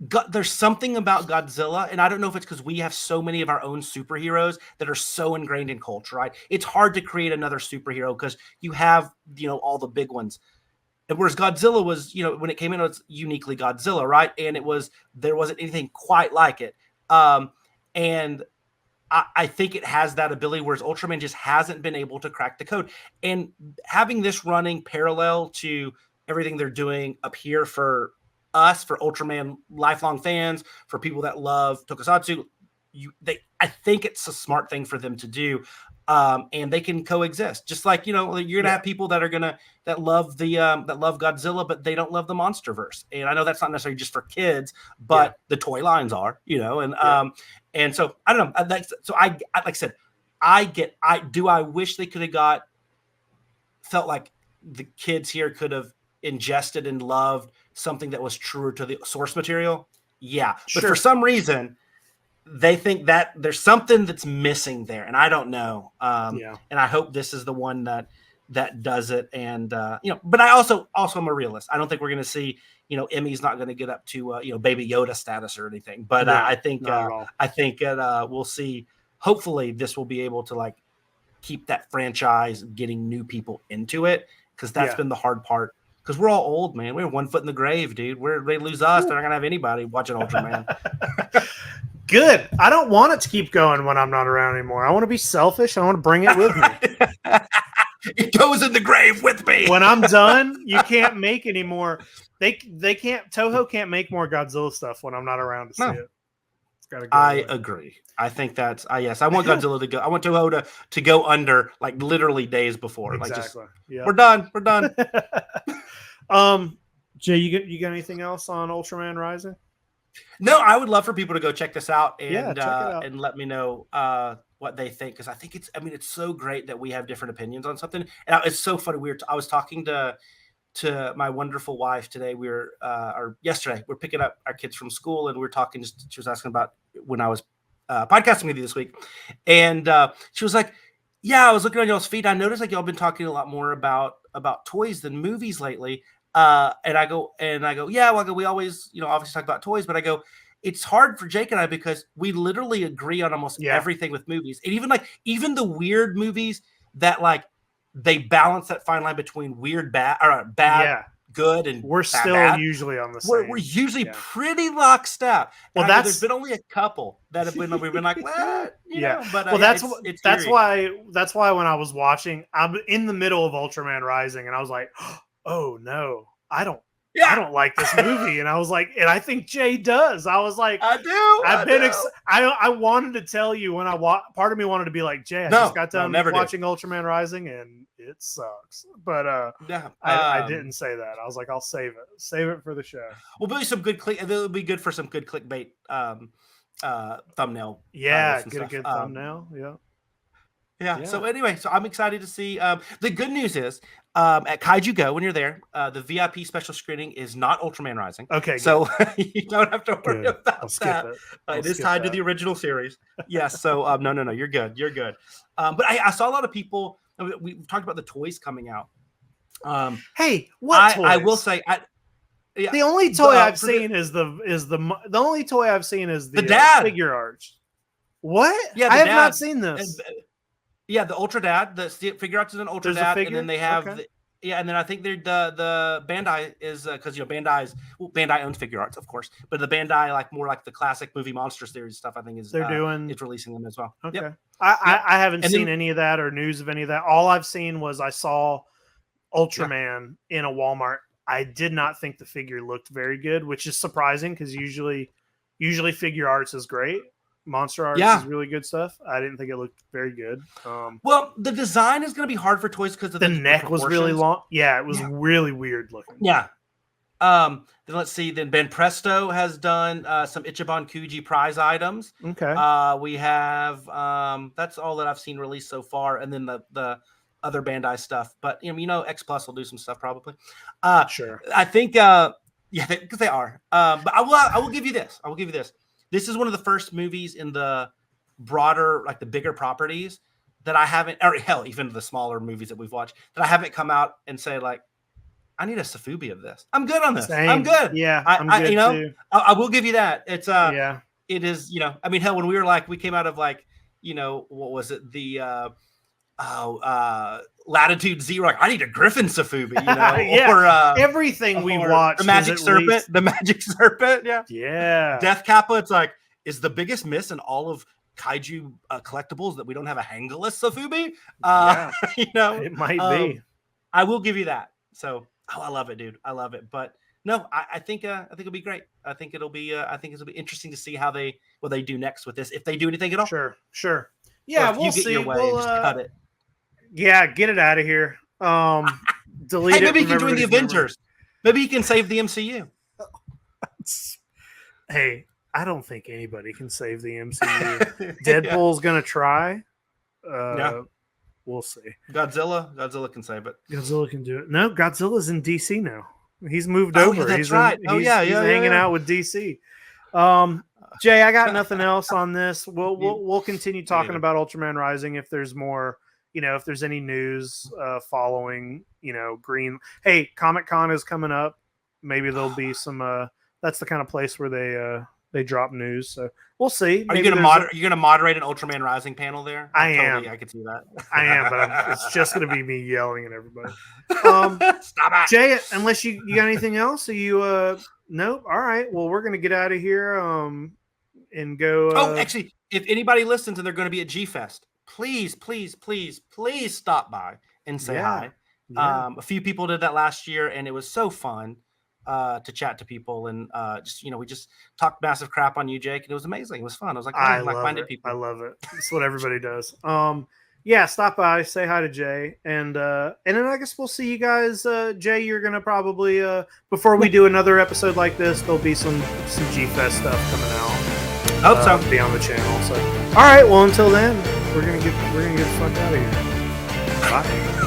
there's something about Godzilla, and I don't know if it's because we have so many of our own superheroes that are so ingrained in culture, right? It's hard to create another superhero because you have, all the big ones. And whereas Godzilla was, when it came in, it was uniquely Godzilla, right? And there wasn't anything quite like it. And I think it has that ability, whereas Ultraman just hasn't been able to crack the code. And having this running parallel to everything they're doing up here for us, for Ultraman lifelong fans, for people that love tokusatsu, I think it's a smart thing for them to do. And they can coexist. Just like, you're gonna have people that love that love Godzilla, but they don't love the MonsterVerse. And I know that's not necessarily just for kids, but the toy lines are, and so I don't know. Like I said, I wish they could have felt like the kids here could have ingested and loved something that was truer to the source material. Yeah. But for some reason, they think that there's something that's missing there, and I don't know. And I hope this is the one that does it. And but I also am a realist. I don't think we're going to see, Emmy's not going to get up to Baby Yoda status or anything. But I think we'll see. Hopefully, this will be able to keep that franchise getting new people into it, because that's been the hard part. Because we're all old, man. We're 1 foot in the grave, dude. They lose us, they're not gonna have anybody watching Ultraman. Good. I don't want it to keep going when I'm not around anymore. I want to be selfish. I want to bring it with me. It goes in the grave with me. When I'm done, you can't make any more. They can't. Toho can't make more Godzilla stuff when I'm not around to see it. It's gotta go away. Agree. I think that's yes. I want Godzilla to go. I want Toho to go under literally days before. Exactly. We're done. We're done. Jay, you got anything else on Ultraman Rising? No, I would love for people to go check this out and check it out. And let me know what they think, because I think it's so great that we have different opinions on something. And it's so funny. I was talking to my wonderful wife today. Or yesterday, we're picking up our kids from school, and we were talking. She was asking about when I was podcasting with you this week, and she was like, "Yeah, I was looking on y'all's feed. I noticed y'all been talking a lot more about toys than movies lately." And I go, yeah, well, we always, obviously talk about toys, but I go, it's hard for Jake and I because we literally agree on almost everything with movies. And even the weird movies that they balance that fine line between weird, bad, good, and we're still bad. Usually on the same. We're usually pretty lockstep. Well, there's been only a couple that have been, we've been like, what? But that's why when I was watching, I'm in the middle of Ultraman Rising, and I was like, oh no, I don't like this movie. And I was like, and I think Jay does. I was like, I do. I wanted to tell you when part of me wanted to be like, Jay, I just got done watching Ultraman Rising and it sucks. But I didn't say that. I was like, I'll save it for the show. We'll be some good it'll be good for some good clickbait thumbnail. Yeah, get a good thumbnail. Yeah. So anyway, I'm excited to see. The good news is at Kaiju Go, when you're there, the VIP special screening is not Ultraman Rising. Okay. So you don't have to worry about that. It is tied to the original series. Yes. So no, you're good. You're good. But I saw a lot of people. We've talked about the toys coming out. Hey, what toys? I will say, the only toy I've seen is the only toy I've seen is the dad figure arts. What? Yeah, I have not seen this. Yeah, the Ultra Dad, the figure arts is an Ultra Dad, and then they have and then I think they're the Bandai is because Bandai owns figure arts, of course, but the Bandai more like the classic movie monster series stuff. I think is it's releasing them as well. Okay, yep. I haven't seen any of that or news of any of that. All I've seen was I saw Ultraman in a Walmart. I did not think the figure looked very good, which is surprising because usually figure arts is great. Monster Arts is really good stuff. I didn't think it looked very good. Well, the design is going to be hard for toys because the neck was really long. Yeah, it was really weird looking. Yeah. Then let's see. Then Ben Presto has done some Ichiban Kuji prize items. Okay. We have that's all that I've seen released so far, and then the other Bandai stuff. But X Plus will do some stuff probably. Sure. I think because they are. But I will give you this. This is one of the first movies in the broader, the bigger properties that I haven't, or hell, even the smaller movies that we've watched that I haven't come out and say I need a Sofubi of this. I'm good on this. Same. I'm good. Yeah, I'm good too. I will give you that. It's Yeah. it is, I mean, hell, when we came out of like, what was it? The Latitude Zero. Like, I need a Griffin Sofubi, Yeah. or Everything we watched. the Magic is at Serpent, least- the Magic Serpent. Yeah. Yeah. Death Kappa. It's like, is the biggest miss in all of Kaiju collectibles that we don't have a Hangless Sofubi? Yeah. It might be. I will give you that. So, I love it, dude. I love it. But no, I think it'll be great. I think it'll be interesting to see what they do next with this, if they do anything at all. Sure. Yeah, we'll see. Your way, just cut it. Yeah, get it out of here. Delete hey, it. maybe he can join the everybody's Avengers. Maybe he can save the MCU. Hey, I don't think anybody can save the MCU. Deadpool's gonna try. We'll see. Godzilla can save it. Godzilla can do it. No, Godzilla's in DC now. He's moved Oh, over. yeah, that's he's right. he's hanging out with DC. Jay, I got nothing else on this. We'll continue talking about Ultraman Rising if there's more. If there's any news following. Green. Hey, Comic-Con is coming up. Maybe there'll be some. That's the kind of place where they drop news. So we'll see. Are you gonna moderate an Ultraman Rising panel there? I am. I could see that. I am, but it's just gonna be me yelling at everybody. Stop it, Jay. Unless you got anything else, are you? Nope. All right. Well, we're gonna get out of here. And go. Actually, if anybody listens and they're going to be at G Fest, please stop by and say hi. Yeah. A few people did that last year, and it was so fun to chat to people, and we just talked massive crap on you, Jake, and it was amazing. It was fun. I was like, like-minded people. I love it. It's what everybody does. Yeah, stop by, say hi to Jay, and then I guess we'll see you guys. Jay, you're gonna probably before we do another episode like this, there'll be some G Fest stuff coming out. Hope so. Be on the channel. So, all right. Well, until then, we're gonna get the fuck out of here. Bye.